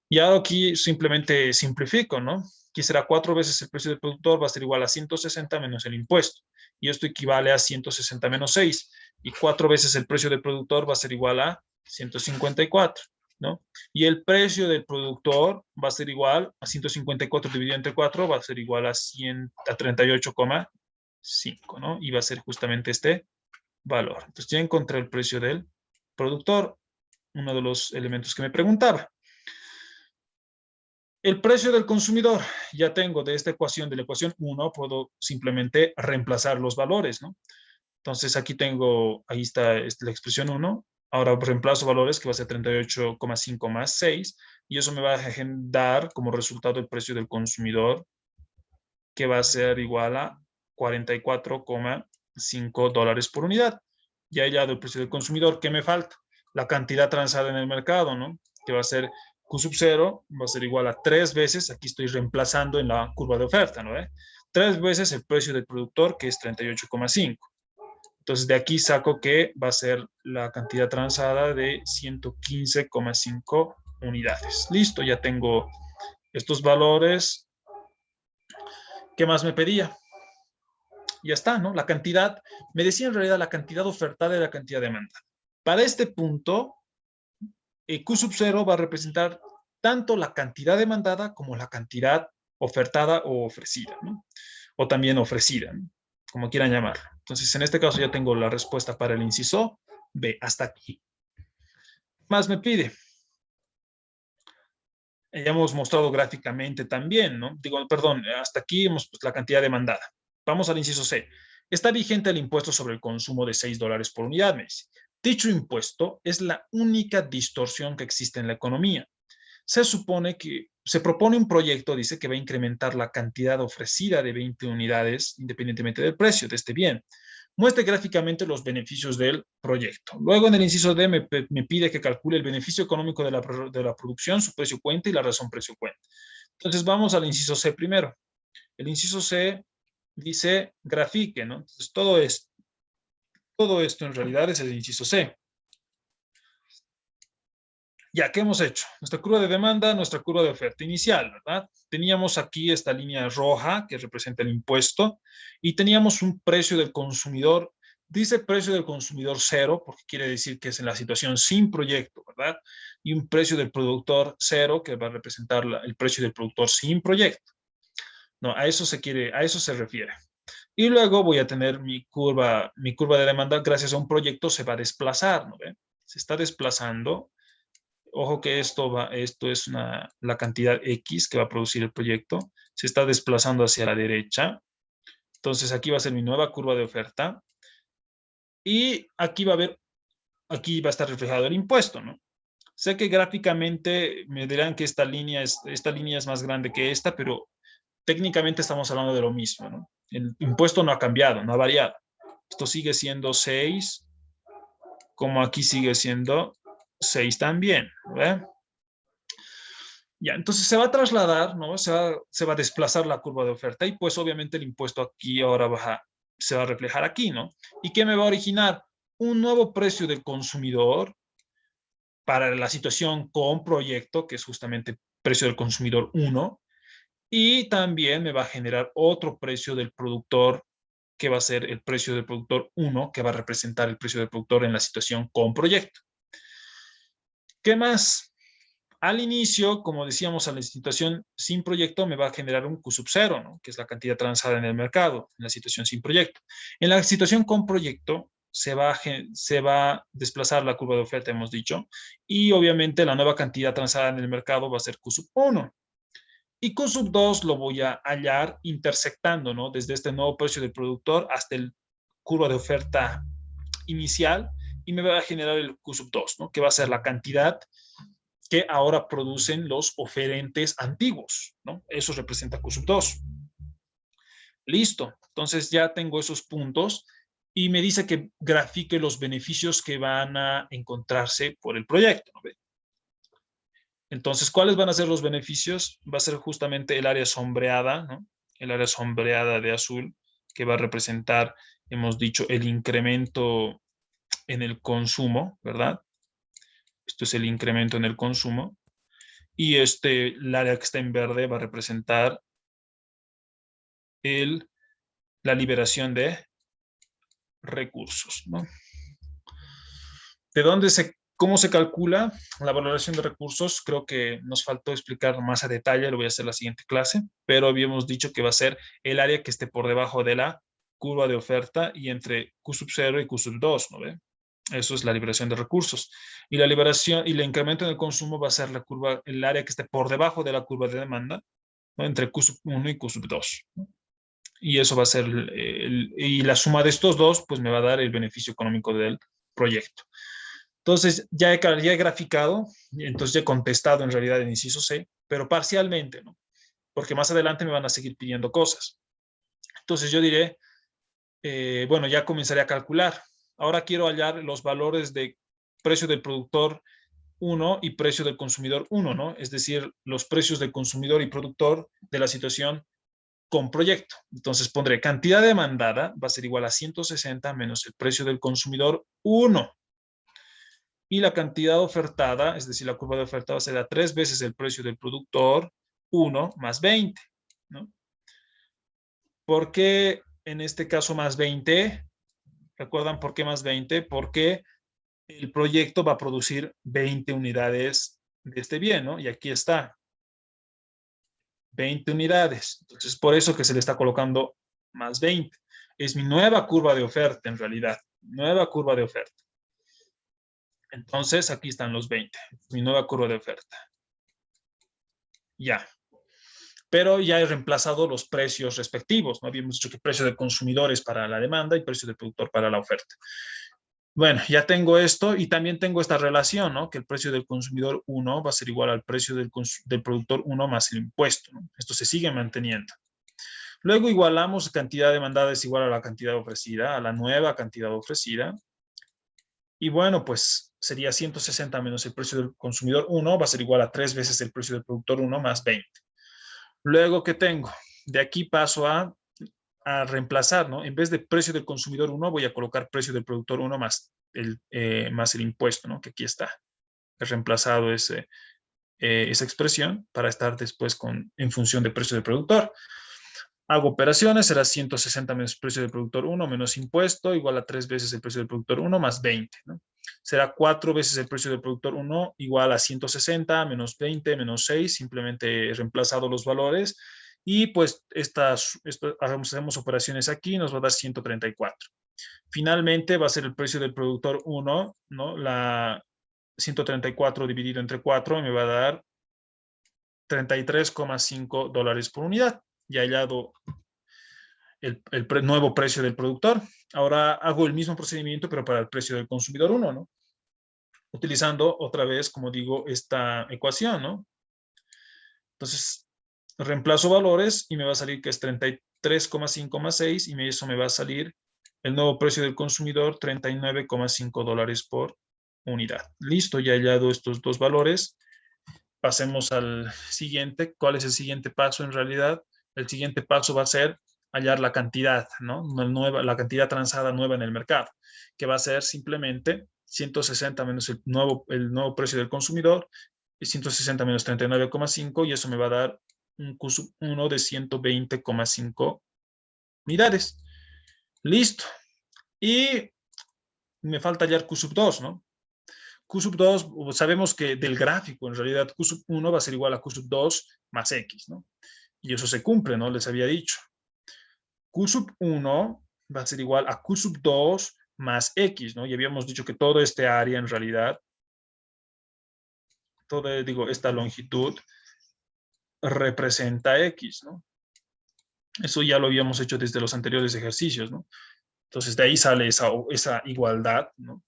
Y ahora aquí simplemente simplifico, ¿no? Aquí será 4 veces el precio del productor, va a ser igual a 160 menos el impuesto. Y esto equivale a 160 menos 6. Y 4 veces el precio del productor va a ser igual a 154, ¿no? Y el precio del productor va a ser igual a 154 dividido entre 4, va a ser igual a 38,5, ¿no? Y va a ser justamente este valor. Entonces ya encontré el precio del productor, uno de los elementos que me preguntaba. El precio del consumidor, ya tengo de esta ecuación, de la ecuación 1, puedo simplemente reemplazar los valores, ¿no? Entonces aquí tengo, ahí está la expresión 1, ahora reemplazo valores que va a ser 38,5 más 6, y eso me va a dar como resultado el precio del consumidor, que va a ser igual a 44,5 dólares por unidad. Ya he hallado el precio del consumidor. ¿Qué me falta? La cantidad transada en el mercado, ¿no? Que va a ser Q sub 0, va a ser igual a 3 veces, aquí estoy reemplazando en la curva de oferta, ¿no? 3 veces el precio del productor, que es 38,5. Entonces, de aquí saco que va a ser la cantidad transada de 115,5 unidades. Listo, ya tengo estos valores. ¿Qué más me pedía? Ya está, ¿no? La cantidad, me decía en realidad la cantidad ofertada y la cantidad demandada. Para este punto, Q sub 0 va a representar tanto la cantidad demandada como la cantidad ofertada o ofrecida, ¿no? O también ofrecida, ¿no? Como quieran llamarlo. Entonces, en este caso ya tengo la respuesta para el inciso B, hasta aquí. Más me pide. Ya hemos mostrado gráficamente también, ¿no? Digo, perdón, hasta aquí hemos pues, la cantidad demandada. Vamos al inciso C. Está vigente el impuesto sobre el consumo de 6 dólares por unidad, me dice. Dicho impuesto es la única distorsión que existe en la economía. Se supone que se propone un proyecto, dice, que va a incrementar la cantidad ofrecida de 20 unidades independientemente del precio de este bien. Muestre gráficamente los beneficios del proyecto. Luego, en el inciso D, me pide que calcule el beneficio económico de la producción, su precio cuenta y la razón precio cuenta. Entonces, vamos al inciso C primero. El inciso C dice grafique, ¿no? Entonces, todo esto en realidad es el inciso C. Ya, ¿qué hemos hecho? Nuestra curva de demanda, nuestra curva de oferta inicial, ¿verdad? Teníamos aquí esta línea roja que representa el impuesto y teníamos un precio del consumidor. Dice precio del consumidor cero porque quiere decir que es en la situación sin proyecto, ¿verdad? Y un precio del productor cero que va a representar el precio del productor sin proyecto. No, a eso se refiere. Y luego voy a tener mi curva de demanda gracias a un proyecto se va a desplazar, ¿no ve? Se está desplazando. Ojo que esto es la cantidad X que va a producir el proyecto. Se está desplazando hacia la derecha. Entonces aquí va a ser mi nueva curva de oferta. Y aquí va a estar reflejado el impuesto, ¿no? Sé que gráficamente me dirán que esta línea es más grande que esta, pero técnicamente estamos hablando de lo mismo, ¿no? El impuesto no ha cambiado, no ha variado. Esto sigue siendo 6, como aquí sigue siendo 6 también, ¿verdad? Ya, entonces se va a trasladar, ¿no? Se va a desplazar la curva de oferta y pues obviamente el impuesto aquí ahora se va a reflejar aquí, ¿no? ¿Y qué me va a originar? Un nuevo precio del consumidor para la situación con proyecto, que es justamente precio del consumidor 1, y también me va a generar otro precio del productor, que va a ser el precio del productor 1, que va a representar el precio del productor en la situación con proyecto. ¿Qué más? Al inicio, como decíamos, a la situación sin proyecto me va a generar un Q sub 0, ¿no? Que es la cantidad transada en el mercado, en la situación sin proyecto. En la situación con proyecto se va a desplazar la curva de oferta, hemos dicho, y obviamente la nueva cantidad transada en el mercado va a ser Q sub 1. Y Q sub 2 lo voy a hallar intersectando, ¿no? Desde este nuevo precio del productor hasta el curva de oferta inicial, y me va a generar el Q sub 2, ¿no? Que va a ser la cantidad que ahora producen los oferentes antiguos, ¿no? Eso representa Q sub 2. Listo. Entonces ya tengo esos puntos y me dice que grafique los beneficios que van a encontrarse por el proyecto, ¿no? Entonces, ¿cuáles van a ser los beneficios? Va a ser justamente el área sombreada, ¿no? El área sombreada de azul, que va a representar, hemos dicho, el incremento en el consumo, ¿verdad? Esto es el incremento en el consumo. Y el área que está en verde va a representar la liberación de recursos, ¿no? ¿Cómo se calcula la valoración de recursos? Creo que nos faltó explicar más a detalle, lo voy a hacer en la siguiente clase, pero habíamos dicho que va a ser el área que esté por debajo de la curva de oferta y entre Q sub 0 y Q sub 2, ¿no ve? Eso es la liberación de recursos. Y la liberación y el incremento en el consumo va a ser el área que esté por debajo de la curva de demanda, ¿no? Entre Q sub 1 y Q sub 2, ¿no? Y eso va a ser, y la suma de estos dos, pues me va a dar el beneficio económico del proyecto. Entonces, ya he graficado, entonces ya he contestado en realidad en inciso C, pero parcialmente, ¿no? Porque más adelante me van a seguir pidiendo cosas. Entonces yo diré, bueno, ya comenzaré a calcular. Ahora quiero hallar los valores de precio del productor 1 y precio del consumidor 1, ¿no? Es decir, los precios del consumidor y productor de la situación con proyecto. Entonces pondré cantidad demandada, va a ser igual a 160 menos el precio del consumidor 1. Y la cantidad ofertada, es decir, la curva de oferta va a ser a 3 veces el precio del productor, 1 más 20, ¿no? ¿Por qué en este caso más 20? ¿Recuerdan por qué más 20? Porque el proyecto va a producir 20 unidades de este bien, ¿no? Y aquí está, 20 unidades. Entonces, por eso que se le está colocando más 20. Es mi nueva curva de oferta, en realidad. Nueva curva de oferta. Entonces, aquí están los 20. Mi nueva curva de oferta. Ya. Pero ya he reemplazado los precios respectivos, ¿no? Habíamos dicho que precio del consumidor es para la demanda y precio del productor para la oferta. Bueno, ya tengo esto y también tengo esta relación, ¿no? Que el precio del consumidor 1 va a ser igual al precio del productor 1 más el impuesto, ¿no? Esto se sigue manteniendo. Luego igualamos cantidad demandada es igual a la cantidad ofrecida, a la nueva cantidad ofrecida. Y bueno, pues sería 160 menos el precio del consumidor 1, va a ser igual a 3 veces el precio del productor 1 más 20. Luego, ¿qué tengo? De aquí paso a reemplazar, ¿no? En vez de precio del consumidor 1, voy a colocar precio del productor 1 más el impuesto, ¿no? Que aquí está. He reemplazado esa expresión para estar después en función del precio del productor. Hago operaciones, será 160 menos precio del productor 1 menos impuesto, igual a 3 veces el precio del productor 1 más 20, ¿no? Será 4 veces el precio del productor 1 igual a 160 menos 20 menos 6, simplemente he reemplazado los valores y pues hacemos operaciones aquí, nos va a dar 134. Finalmente va a ser el precio del productor 1, ¿no? La 134 dividido entre 4 y me va a dar $33,5 por unidad. Y hallado el nuevo precio del productor. Ahora hago el mismo procedimiento, pero para el precio del consumidor 1, ¿no? Utilizando otra vez, como digo, esta ecuación, ¿no? Entonces, reemplazo valores y me va a salir que es 33,5 más 6 y eso me va a salir el nuevo precio del consumidor, $39,5 por unidad. Listo, ya he hallado estos dos valores. Pasemos al siguiente. ¿Cuál es el siguiente paso en realidad? El siguiente paso va a ser hallar la cantidad, ¿no? La cantidad transada nueva en el mercado, que va a ser simplemente 160 menos el nuevo precio del consumidor, y 160 menos 39,5, y eso me va a dar un Q sub 1 de 120,5 unidades. Listo. Y me falta hallar Q sub 2, ¿no? Q sub 2, sabemos que del gráfico, en realidad, Q sub 1 va a ser igual a Q sub 2 más X, ¿no? Y eso se cumple, ¿no? Les había dicho. Q sub 1 va a ser igual a Q sub 2 más X, ¿no? Y habíamos dicho que todo este área, en realidad, esta longitud representa X, ¿no? Eso ya lo habíamos hecho desde los anteriores ejercicios, ¿no? Entonces, de ahí sale esa igualdad, ¿no?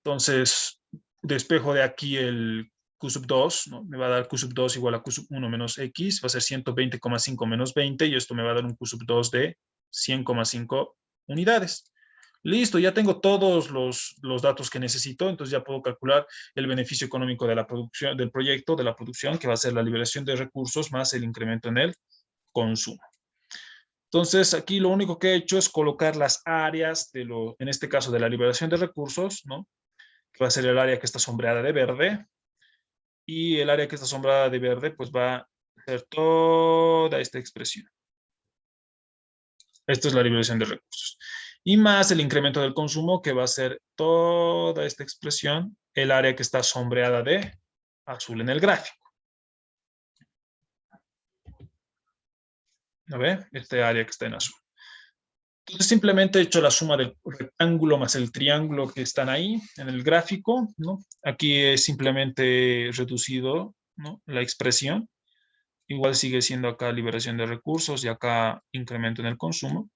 Entonces, despejo de aquí el Q sub 2, ¿no? Me va a dar Q sub 2 igual a Q sub 1 menos X, va a ser 120,5 menos 20, y esto me va a dar un Q sub 2 de 100,5 unidades. Listo, ya tengo todos los datos que necesito, entonces ya puedo calcular el beneficio económico de la producción, del proyecto, de la producción, que va a ser la liberación de recursos más el incremento en el consumo. Entonces, aquí lo único que he hecho es colocar las áreas en este caso de la liberación de recursos, ¿no? Que va a ser el área que está sombreada de verde, y el área que está sombreada de verde, pues va a ser toda esta expresión. Esto es la liberación de recursos. Y más el incremento del consumo, que va a ser toda esta expresión, el área que está sombreada de azul en el gráfico. ¿No ve? Este área que está en azul. Entonces simplemente he hecho la suma del rectángulo más el triángulo que están ahí en el gráfico, ¿no? Aquí es simplemente reducido, ¿no? La expresión. Igual sigue siendo acá liberación de recursos y acá incremento en el consumo.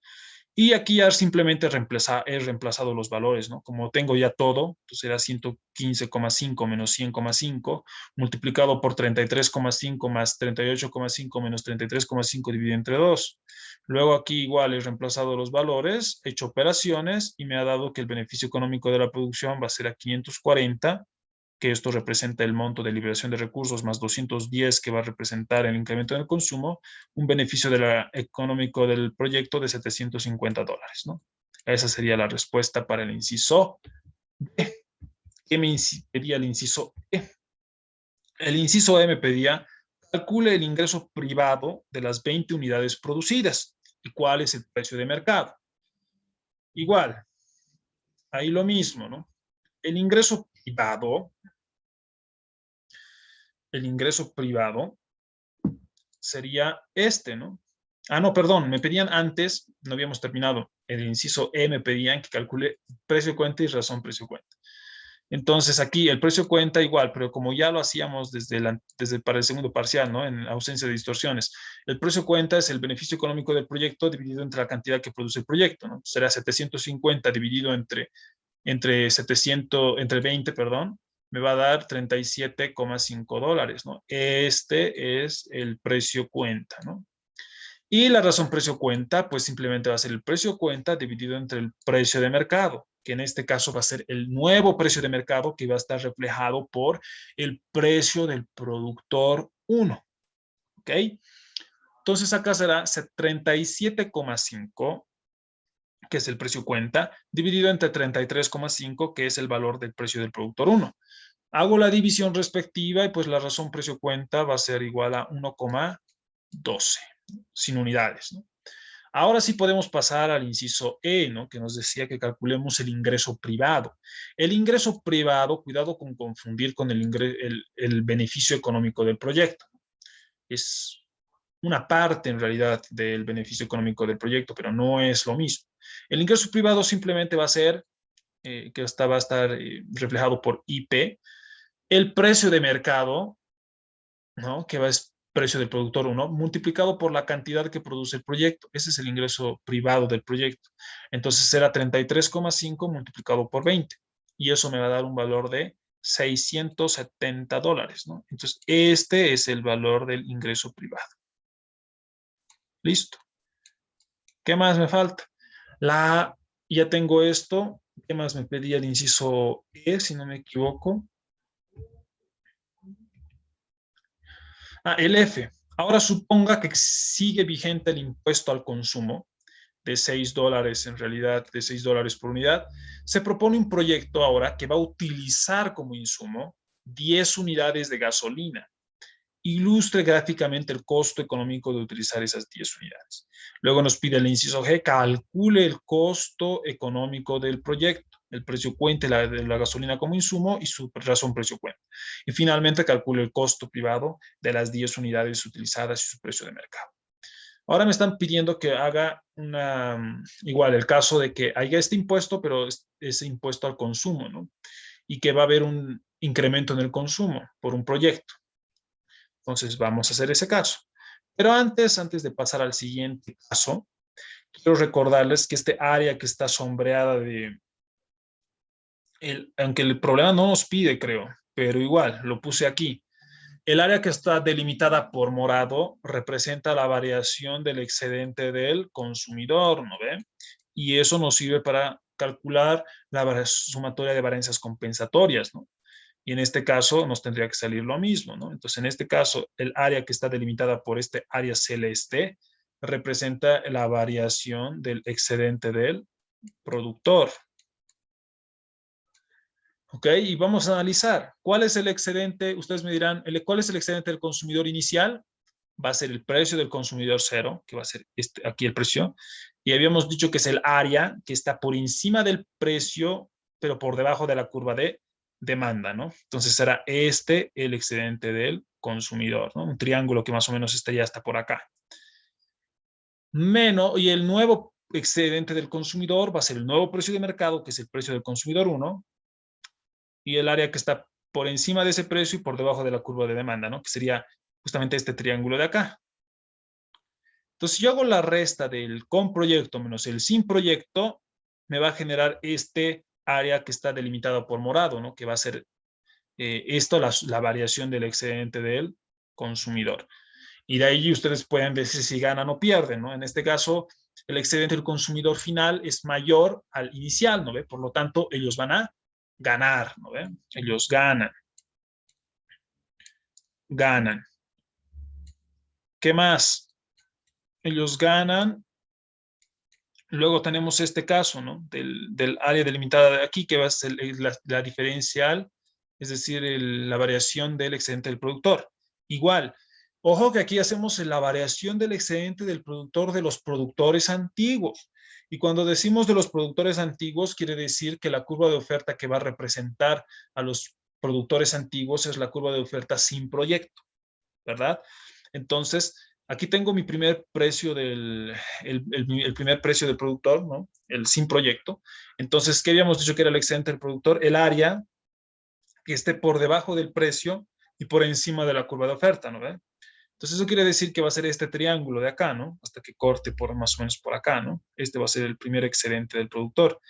Y aquí ya simplemente he reemplazado los valores, ¿no? Como tengo ya todo, entonces era 115,5 menos 100,5 multiplicado por 33,5 más 38,5 menos 33,5 dividido entre 2. Luego aquí igual he reemplazado los valores, he hecho operaciones y me ha dado que el beneficio económico de la producción va a ser a 540, que esto representa el monto de liberación de recursos, más 210 que va a representar el incremento en el consumo, un beneficio económico del proyecto de $750, ¿no? Esa sería la respuesta para el inciso B. ¿Qué me pedía el inciso E? El inciso E me pedía, calcule el ingreso privado de las 20 unidades producidas y cuál es el precio de mercado. Igual, ahí lo mismo, ¿no? El ingreso privado sería este, ¿no? Ah, no, perdón, me pedían antes, no habíamos terminado, el inciso E me pedían que calcule precio cuenta y razón precio cuenta. Entonces aquí el precio cuenta igual, pero como ya lo hacíamos desde para el segundo parcial, ¿no? En ausencia de distorsiones, el precio cuenta es el beneficio económico del proyecto dividido entre la cantidad que produce el proyecto, ¿no? Será 750 dividido entre 20, perdón, me va a dar $37,5, ¿no? Este es el precio cuenta, ¿no? Y la razón precio cuenta, pues simplemente va a ser el precio cuenta dividido entre el precio de mercado, que en este caso va a ser el nuevo precio de mercado que va a estar reflejado por el precio del productor 1. ¿Ok? Entonces acá será 37,5, que es el precio cuenta, dividido entre 33,5, que es el valor del precio del productor 1. Hago la división respectiva y pues la razón precio cuenta va a ser igual a 1,12, sin unidades, ¿no? Ahora sí podemos pasar al inciso E, ¿no? Que nos decía que calculemos el ingreso privado. El ingreso privado, cuidado con confundir con el beneficio económico del proyecto. Es una parte en realidad del beneficio económico del proyecto, pero no es lo mismo. El ingreso privado simplemente va a ser, va a estar reflejado por IP, el precio de mercado, ¿no? Que es precio del productor 1, multiplicado por la cantidad que produce el proyecto. Ese es el ingreso privado del proyecto. Entonces será 33,5 multiplicado por 20. Y eso me va a dar un valor de $670, ¿no? Entonces, este es el valor del ingreso privado. Listo. ¿Qué más me falta? Ya tengo esto. ¿Qué más me pedía el inciso E, si no me equivoco? El F. Ahora suponga que sigue vigente el impuesto al consumo de $6, en realidad de $6 por unidad. Se propone un proyecto ahora que va a utilizar como insumo 10 unidades de gasolina. Ilustre gráficamente el costo económico de utilizar esas 10 unidades. Luego nos pide el inciso G, calcule el costo económico del proyecto, el precio cuenta de la gasolina como insumo y su razón precio cuenta. Y finalmente calcule el costo privado de las 10 unidades utilizadas y su precio de mercado. Ahora me están pidiendo que haga igual el caso de que haya este impuesto, pero ese impuesto al consumo, ¿no? Y que va a haber un incremento en el consumo por un proyecto. Entonces vamos a hacer ese caso. Pero antes de pasar al siguiente caso, quiero recordarles que este área que está sombreada aunque el problema no nos pide, creo, pero igual, lo puse aquí. El área que está delimitada por morado representa la variación del excedente del consumidor, ¿no ve? Y eso nos sirve para calcular la sumatoria de varianzas compensatorias, ¿no? Y en este caso nos tendría que salir lo mismo, ¿no? Entonces, en este caso, el área que está delimitada por este área celeste representa la variación del excedente del productor. ¿Ok? Y vamos a analizar cuál es el excedente. Ustedes me dirán, ¿cuál es el excedente del consumidor inicial? Va a ser el precio del consumidor cero, que va a ser aquí el precio. Y habíamos dicho que es el área que está por encima del precio, pero por debajo de la curva de demanda, ¿no? Entonces será este el excedente del consumidor, ¿no? Un triángulo que más o menos estaría hasta por acá. Menos, y el nuevo excedente del consumidor va a ser el nuevo precio de mercado, que es el precio del consumidor 1, y el área que está por encima de ese precio y por debajo de la curva de demanda, ¿no? Que sería justamente este triángulo de acá. Entonces, si yo hago la resta del con proyecto menos el sin proyecto, me va a generar este área que está delimitada por morado, ¿no? Que va a ser esto, la variación del excedente del consumidor. Y de ahí ustedes pueden decir si ganan o pierden, ¿no? En este caso, el excedente del consumidor final es mayor al inicial, ¿no ve? Por lo tanto, ellos van a ganar, ¿no ve? Ellos ganan. Ganan. ¿Qué más? Ellos ganan. Luego tenemos este caso, ¿no? Del área delimitada de aquí, que va a ser la diferencial, es decir, la variación del excedente del productor. Igual, ojo que aquí hacemos la variación del excedente del productor de los productores antiguos. Y cuando decimos de los productores antiguos, quiere decir que la curva de oferta que va a representar a los productores antiguos es la curva de oferta sin proyecto, ¿verdad? Entonces, aquí tengo mi primer precio el primer precio del productor, ¿no? El sin proyecto. Entonces, ¿qué habíamos dicho que era el excedente del productor? El área que esté por debajo del precio y por encima de la curva de oferta, ¿no ve? Entonces, eso quiere decir que va a ser este triángulo de acá, ¿no? Hasta que corte por más o menos por acá, ¿no? Este va a ser el primer excedente del productor.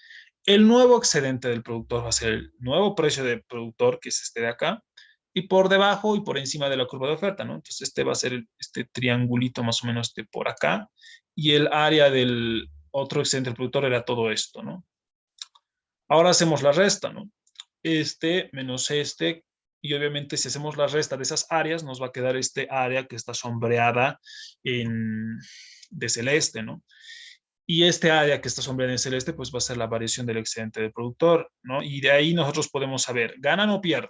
El nuevo excedente del productor va a ser el nuevo precio del productor, que es este de acá, y por debajo y por encima de la curva de oferta, ¿no? Entonces, este va a ser este triangulito más o menos de por acá, y el área del otro excedente del productor era todo esto, ¿no? Ahora hacemos la resta, ¿no? Este menos este, y obviamente si hacemos la resta de esas áreas, nos va a quedar este área que está sombreada de celeste, ¿no? Y este área que está sombreada en celeste, pues va a ser la variación del excedente del productor, ¿no? Y de ahí nosotros podemos saber, ¿ganan o pierden?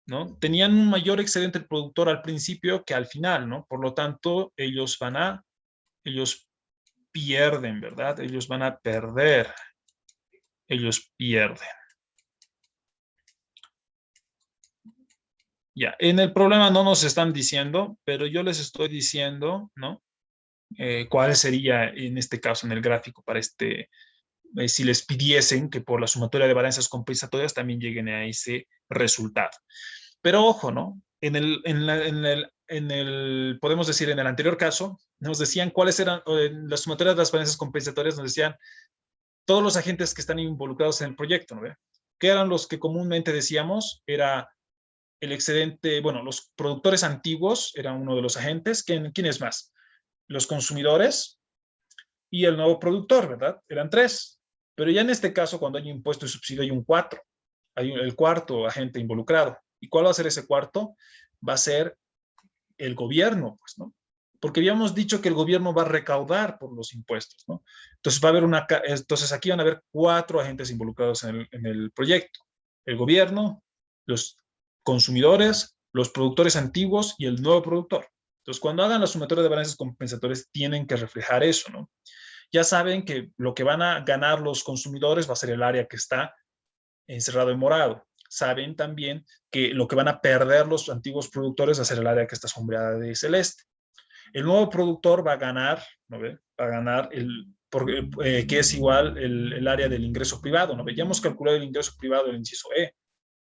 ¿No? Tenían un mayor excedente el productor al principio que al final, ¿no? Por lo tanto, ellos pierden, ¿verdad? Ellos van a perder, ellos pierden. Ya, en el problema no nos están diciendo, pero yo les estoy diciendo, ¿no? ¿Cuál sería en este caso, en el gráfico, para si les pidiesen que por la sumatoria de varianzas compensatorias también lleguen a ese resultado. Pero ojo, ¿no? Podemos decir, en el anterior caso, nos decían cuáles eran las sumatorias de las varianzas compensatorias, nos decían todos los agentes que están involucrados en el proyecto, ¿no? ¿Qué eran los que comúnmente decíamos? Era el excedente, bueno, los productores antiguos eran uno de los agentes. ¿Quién es más? Los consumidores y el nuevo productor, ¿verdad? Eran tres. Pero ya en este caso, cuando hay impuesto y subsidio, hay un cuatro. Hay el cuarto agente involucrado. ¿Y cuál va a ser ese cuarto? Va a ser el gobierno, pues, ¿no? Porque habíamos dicho que el gobierno va a recaudar por los impuestos, ¿no? Entonces va a haber entonces aquí van a haber cuatro agentes involucrados en el proyecto. El gobierno, los consumidores, los productores antiguos y el nuevo productor. Entonces, cuando hagan la sumatoria de balances compensatorios, tienen que reflejar eso, ¿no? Ya saben que lo que van a ganar los consumidores va a ser el área que está encerrado en morado. Saben también que lo que van a perder los antiguos productores va a ser el área que está sombreada de celeste. El nuevo productor va a ganar, ¿no ve? Va a ganar que es igual el área del ingreso privado, ¿no ve? Ya hemos calculado el ingreso privado, el inciso E.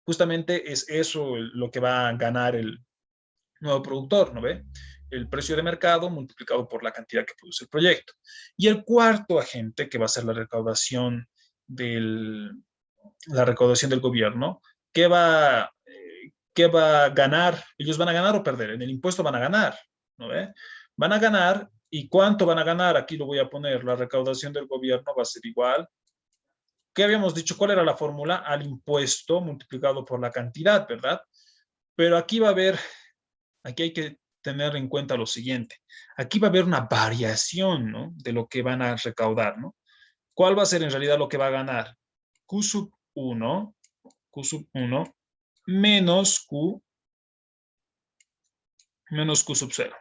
Justamente es eso lo que va a ganar el nuevo productor, ¿no ve? El precio de mercado multiplicado por la cantidad que produce el proyecto. Y el cuarto agente, que va a ser la recaudación del la recaudación del gobierno, ¿qué va a ganar? Ellos van a ganar o perder. En el impuesto van a ganar, ¿no ve? Van a ganar. ¿Y cuánto van a ganar? Aquí lo voy a poner. La recaudación del gobierno va a ser igual. ¿Qué habíamos dicho? ¿Cuál era la fórmula? Al impuesto multiplicado por la cantidad, ¿verdad? Pero aquí va a haber, aquí hay que tener en cuenta lo siguiente. Aquí va a haber una variación, ¿no? De lo que van a recaudar, ¿no? ¿Cuál va a ser en realidad lo que va a ganar? Q sub 1, Q sub 1 menos Q sub 0.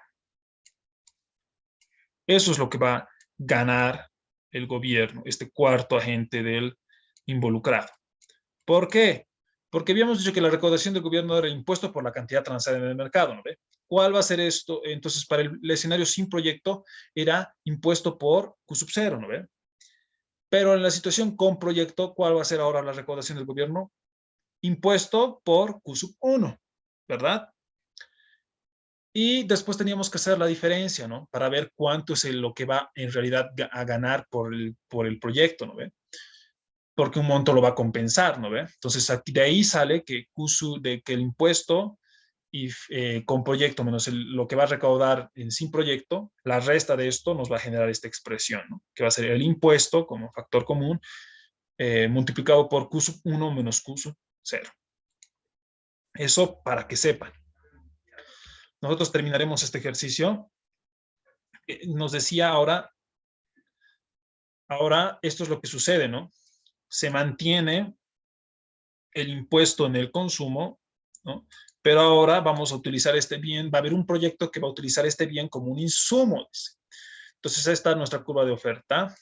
Eso es lo que va a ganar el gobierno, este cuarto agente del involucrado. ¿Por qué? Porque habíamos dicho que la recaudación del gobierno era impuesto por la cantidad transada en el mercado, ¿no ve? ¿Cuál va a ser esto? Entonces, para el escenario sin proyecto, era impuesto por Q sub 0, ¿no ve? Pero en la situación con proyecto, ¿cuál va a ser ahora la recaudación del gobierno? Impuesto por Q sub 1, ¿verdad? Y después teníamos que hacer la diferencia, ¿no? Para ver cuánto es lo que va en realidad a ganar por el proyecto, ¿no ve? Porque un monto lo va a compensar, ¿no ve? Entonces, aquí de ahí sale que, que el impuesto y con proyecto menos lo que va a recaudar en sin proyecto, la resta de esto nos va a generar esta expresión, ¿no? Que va a ser el impuesto como factor común multiplicado por Q sub 1 menos Q sub 0. Eso para que sepan. Nosotros terminaremos este ejercicio. Nos decía ahora esto es lo que sucede, ¿no? Se mantiene el impuesto en el consumo, ¿no? Pero ahora vamos a utilizar este bien, va a haber un proyecto que va a utilizar este bien como un insumo. Dice. Entonces, esta es nuestra curva de oferta,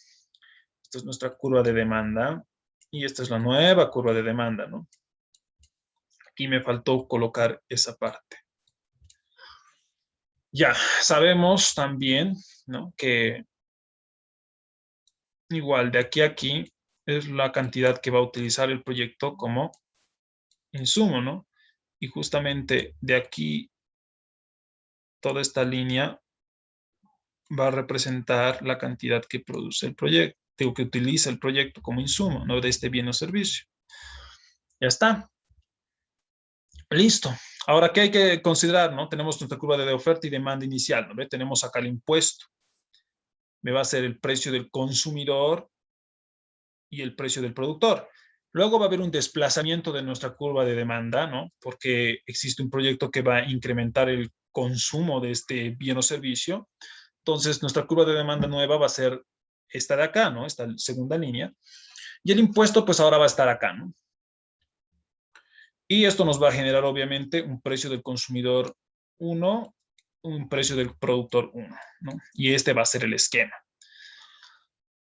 esta es nuestra curva de demanda, y esta es la nueva curva de demanda, ¿no? Aquí me faltó colocar esa parte. Ya, sabemos también, ¿no? Que igual de aquí a aquí es la cantidad que va a utilizar el proyecto como insumo, ¿no? Y justamente de aquí, toda esta línea va a representar la cantidad que produce el proyecto, que utiliza el proyecto como insumo, ¿no? De este bien o servicio. Ya está. Listo. Ahora, ¿qué hay que considerar, no? Tenemos nuestra curva de oferta y demanda inicial, ¿no? ¿Ve? Tenemos acá el impuesto. Me va a ser el precio del consumidor y el precio del productor. Luego va a haber un desplazamiento de nuestra curva de demanda, ¿no? Porque existe un proyecto que va a incrementar el consumo de este bien o servicio. Entonces, nuestra curva de demanda nueva va a ser esta de acá, ¿no? Esta segunda línea. Y el impuesto, pues ahora va a estar acá, ¿no? Y esto nos va a generar, obviamente, un precio del consumidor 1, un precio del productor 1, ¿no? Y este va a ser el esquema.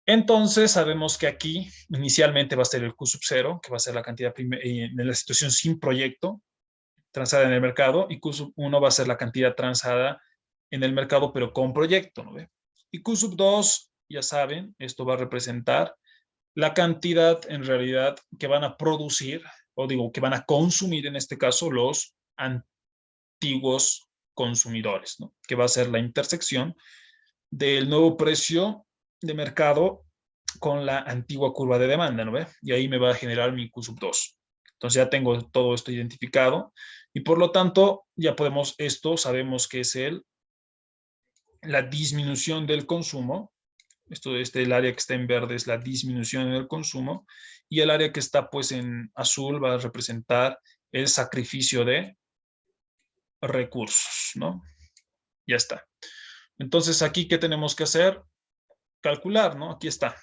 Entonces, sabemos que aquí inicialmente va a ser el Q sub 0, que va a ser la cantidad en la situación sin proyecto transada en el mercado, y Q sub 1 va a ser la cantidad transada en el mercado, pero con proyecto, ¿no ve? Y Q sub 2, ya saben, esto va a representar la cantidad en realidad que van a producir, o digo, que van a consumir en este caso los antiguos consumidores, ¿no? Que va a ser la intersección del nuevo precio de mercado con la antigua curva de demanda, ¿no ve? Y ahí me va a generar mi Q sub 2. Entonces ya tengo todo esto identificado y por lo tanto ya podemos, esto sabemos que es la disminución del consumo. El área que está en verde es la disminución en el consumo y el área que está pues en azul va a representar el sacrificio de recursos, ¿no? Ya está. Entonces aquí, ¿qué tenemos que hacer? Calcular, ¿no? Aquí está.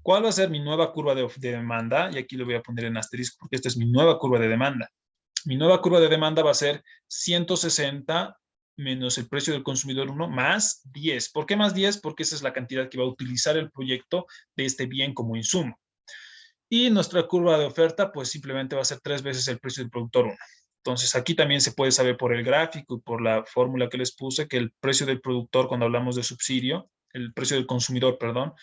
¿Cuál va a ser mi nueva curva de demanda? Y aquí lo voy a poner en asterisco porque esta es mi nueva curva de demanda. Mi nueva curva de demanda va a ser 160 menos el precio del consumidor 1 más 10. ¿Por qué más 10? Porque esa es la cantidad que va a utilizar el proyecto de este bien como insumo. Y nuestra curva de oferta, pues simplemente va a ser 3 veces el precio del productor 1. Entonces, aquí también se puede saber por el gráfico y por la fórmula que les puse que el precio del productor, cuando hablamos de subsidio, el precio del consumidor, perdón,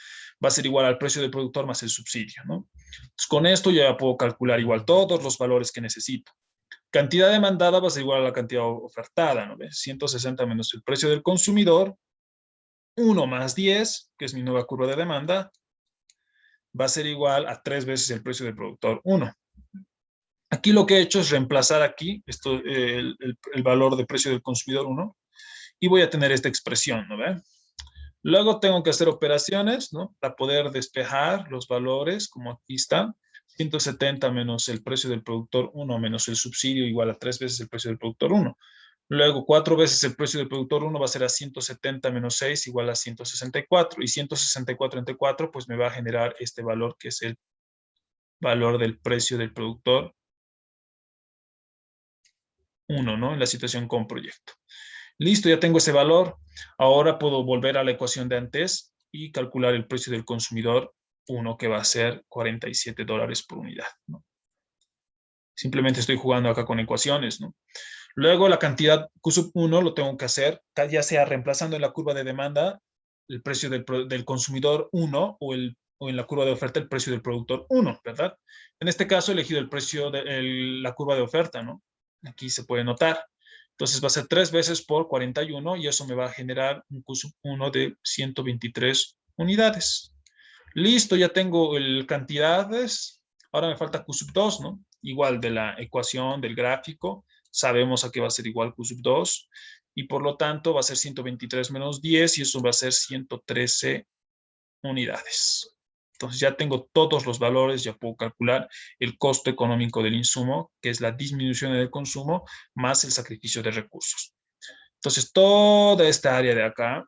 va a ser igual al precio del productor más el subsidio, ¿no? Entonces, con esto ya puedo calcular igual todos los valores que necesito. Cantidad demandada va a ser igual a la cantidad ofertada, ¿no ves? 160 menos el precio del consumidor, 1 más 10, que es mi nueva curva de demanda, va a ser igual a 3 veces el precio del productor 1. Aquí lo que he hecho es reemplazar aquí el valor de precio del consumidor 1 y voy a tener esta expresión, ¿no ve? Luego tengo que hacer operaciones, ¿no? Para poder despejar los valores, como aquí está. 170 menos el precio del productor 1 menos el subsidio igual a 3 veces el precio del productor 1. Luego, 4 veces el precio del productor 1 va a ser a 170 menos 6 igual a 164. Y 164 entre 4, pues me va a generar este valor que es el valor del precio del productor 1, ¿no? En la situación con proyecto. Listo, ya tengo ese valor. Ahora puedo volver a la ecuación de antes y calcular el precio del consumidor 1, que va a ser $47 por unidad, ¿no? Simplemente estoy jugando acá con ecuaciones, ¿no? Luego la cantidad Q sub 1 lo tengo que hacer, ya sea reemplazando en la curva de demanda el precio del consumidor 1 o en la curva de oferta el precio del productor 1, ¿verdad? En este caso he elegido el precio de la curva de oferta, ¿no? Aquí se puede notar. Entonces va a ser 3 veces por 41 y eso me va a generar un Q sub 1 de 123 unidades. Listo, ya tengo el cantidades. Ahora me falta Q sub 2, ¿no? Igual de la ecuación del gráfico, sabemos a qué va a ser igual Q sub 2 y por lo tanto va a ser 123 menos 10 y eso va a ser 113 unidades. Entonces ya tengo todos los valores, ya puedo calcular el costo económico del insumo, que es la disminución del consumo, más el sacrificio de recursos. Entonces toda esta área de acá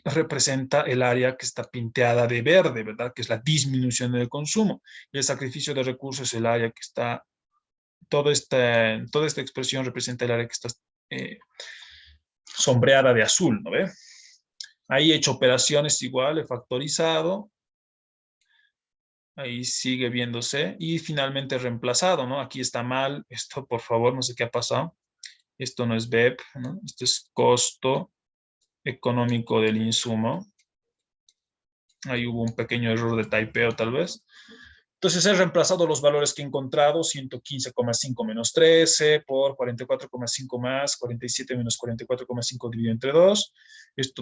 representa el área que está pinteada de verde, ¿verdad? Que es la disminución del consumo. Y el sacrificio de recursos es el área que está, toda esta expresión representa el área que está sombreada de azul, ¿no ve? Ahí he hecho operaciones igual, he factorizado, ahí sigue viéndose y finalmente reemplazado, ¿no? Aquí está mal, esto por favor, no sé qué ha pasado. Esto no es BEP, ¿no? Esto es costo económico del insumo. Ahí hubo un pequeño error de typeo tal vez. Entonces he reemplazado los valores que he encontrado, 115,5 menos 13 por 44,5 más 47 menos 44,5 dividido entre 2.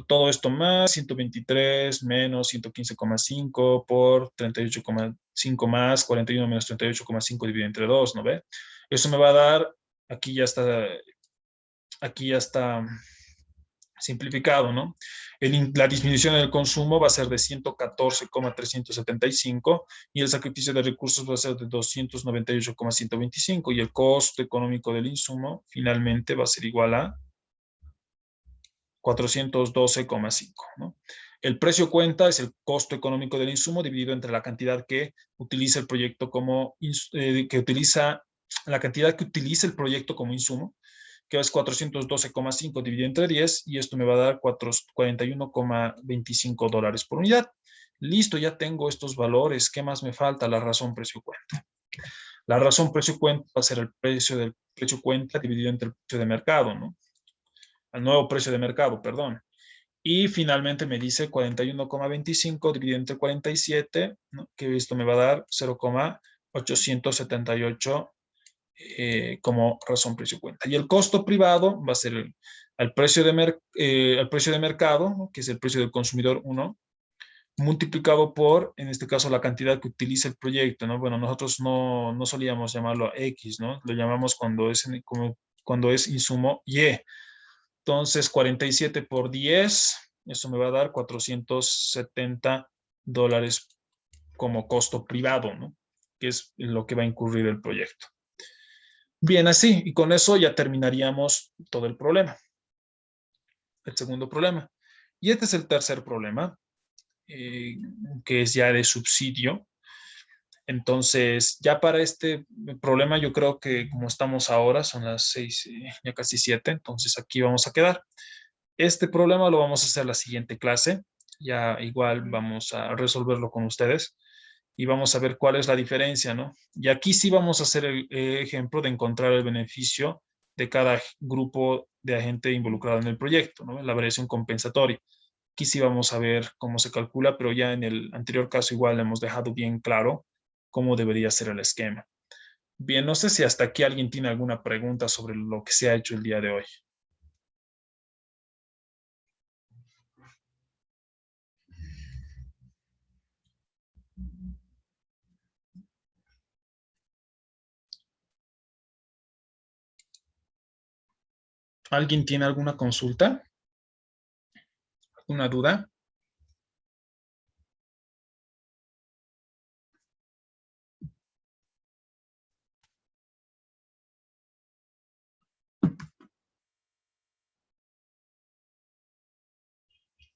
Todo esto más 123 menos 115,5 por 38,5 más 41 menos 38,5 dividido entre 2, ¿no ve? Eso me va a dar, aquí ya está simplificado, ¿no? La disminución del consumo va a ser de 114,375 y el sacrificio de recursos va a ser de 298,125 y el costo económico del insumo finalmente va a ser igual a 412,5, ¿no? El precio cuenta es el costo económico del insumo dividido entre la cantidad que utiliza el proyecto la cantidad que utiliza el proyecto como insumo, que es 412,5 dividido entre 10, y esto me va a dar $41,25 por unidad. Listo, ya tengo estos valores. ¿Qué más me falta? La razón precio-cuenta. La razón precio-cuenta va a ser el precio del precio-cuenta dividido entre el precio de mercado, ¿no? El nuevo precio de mercado, perdón. Y finalmente me dice 41,25 dividido entre 47, ¿no? Que esto me va a dar 0,878 como razón precio-cuenta. Y el costo privado va a ser el precio de mercado, ¿no? Que es el precio del consumidor 1, multiplicado por, en este caso, la cantidad que utiliza el proyecto, ¿no? Bueno, nosotros no solíamos llamarlo X, ¿no? Lo llamamos cuando es insumo Y. Entonces, 47 por 10, eso me va a dar $470 como costo privado, ¿no? Que es lo que va a incurrir el proyecto. Bien, así, y con eso ya terminaríamos todo el problema. El segundo problema. Y este es el tercer problema, que es ya de subsidio. Entonces, ya para este problema, yo creo que como estamos ahora, son las 6, ya casi 7, entonces aquí vamos a quedar. Este problema lo vamos a hacer la siguiente clase. Ya igual vamos a resolverlo con ustedes y vamos a ver cuál es la diferencia, ¿no? Y aquí sí vamos a hacer el ejemplo de encontrar el beneficio de cada grupo de agente involucrado en el proyecto, ¿no? La variación compensatoria. Aquí sí vamos a ver cómo se calcula, pero ya en el anterior caso igual hemos dejado bien claro cómo debería ser el esquema. Bien, no sé si hasta aquí alguien tiene alguna pregunta sobre lo que se ha hecho el día de hoy. ¿Alguien tiene alguna consulta? ¿Alguna duda?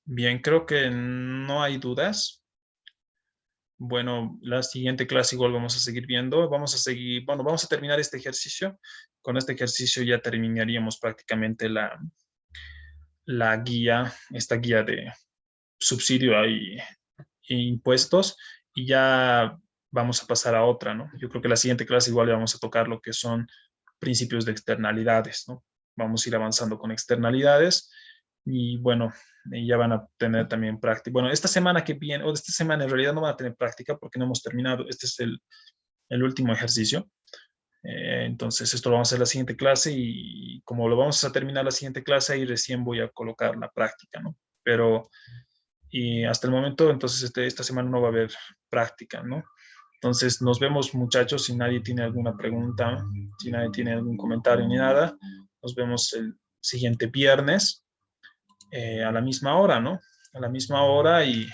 Bien, creo que no hay dudas. Bueno, la siguiente clase igual vamos a seguir viendo. Vamos a seguir, bueno, vamos a terminar este ejercicio. Con este ejercicio ya terminaríamos prácticamente la guía, esta guía de subsidio e impuestos, y ya vamos a pasar a otra, ¿no? Yo creo que la siguiente clase igual le vamos a tocar lo que son principios de externalidades, ¿no? Vamos a ir avanzando con externalidades y bueno, y ya van a tener también práctica. Bueno, esta semana que viene, o esta semana en realidad no van a tener práctica porque no hemos terminado. Este es el último ejercicio. Entonces, esto lo vamos a hacer la siguiente clase y como lo vamos a terminar la siguiente clase, ahí recién voy a colocar la práctica, ¿no? Pero, y hasta el momento, entonces, esta semana no va a haber práctica, ¿no? Entonces, nos vemos, muchachos. Si nadie tiene alguna pregunta, si nadie tiene algún comentario ni nada, nos vemos el siguiente viernes a la misma hora, ¿no? A la misma hora y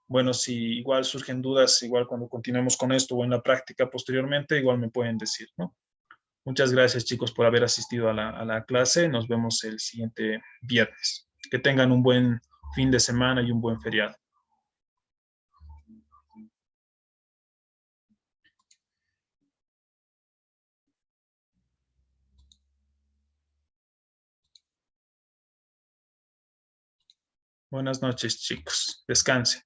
bueno, si igual surgen dudas, igual cuando continuemos con esto o en la práctica posteriormente, igual me pueden decir, ¿no? Muchas gracias, chicos, por haber asistido a la clase. Nos vemos el siguiente viernes. Que tengan un buen fin de semana y un buen feriado. Buenas noches, chicos. Descansen.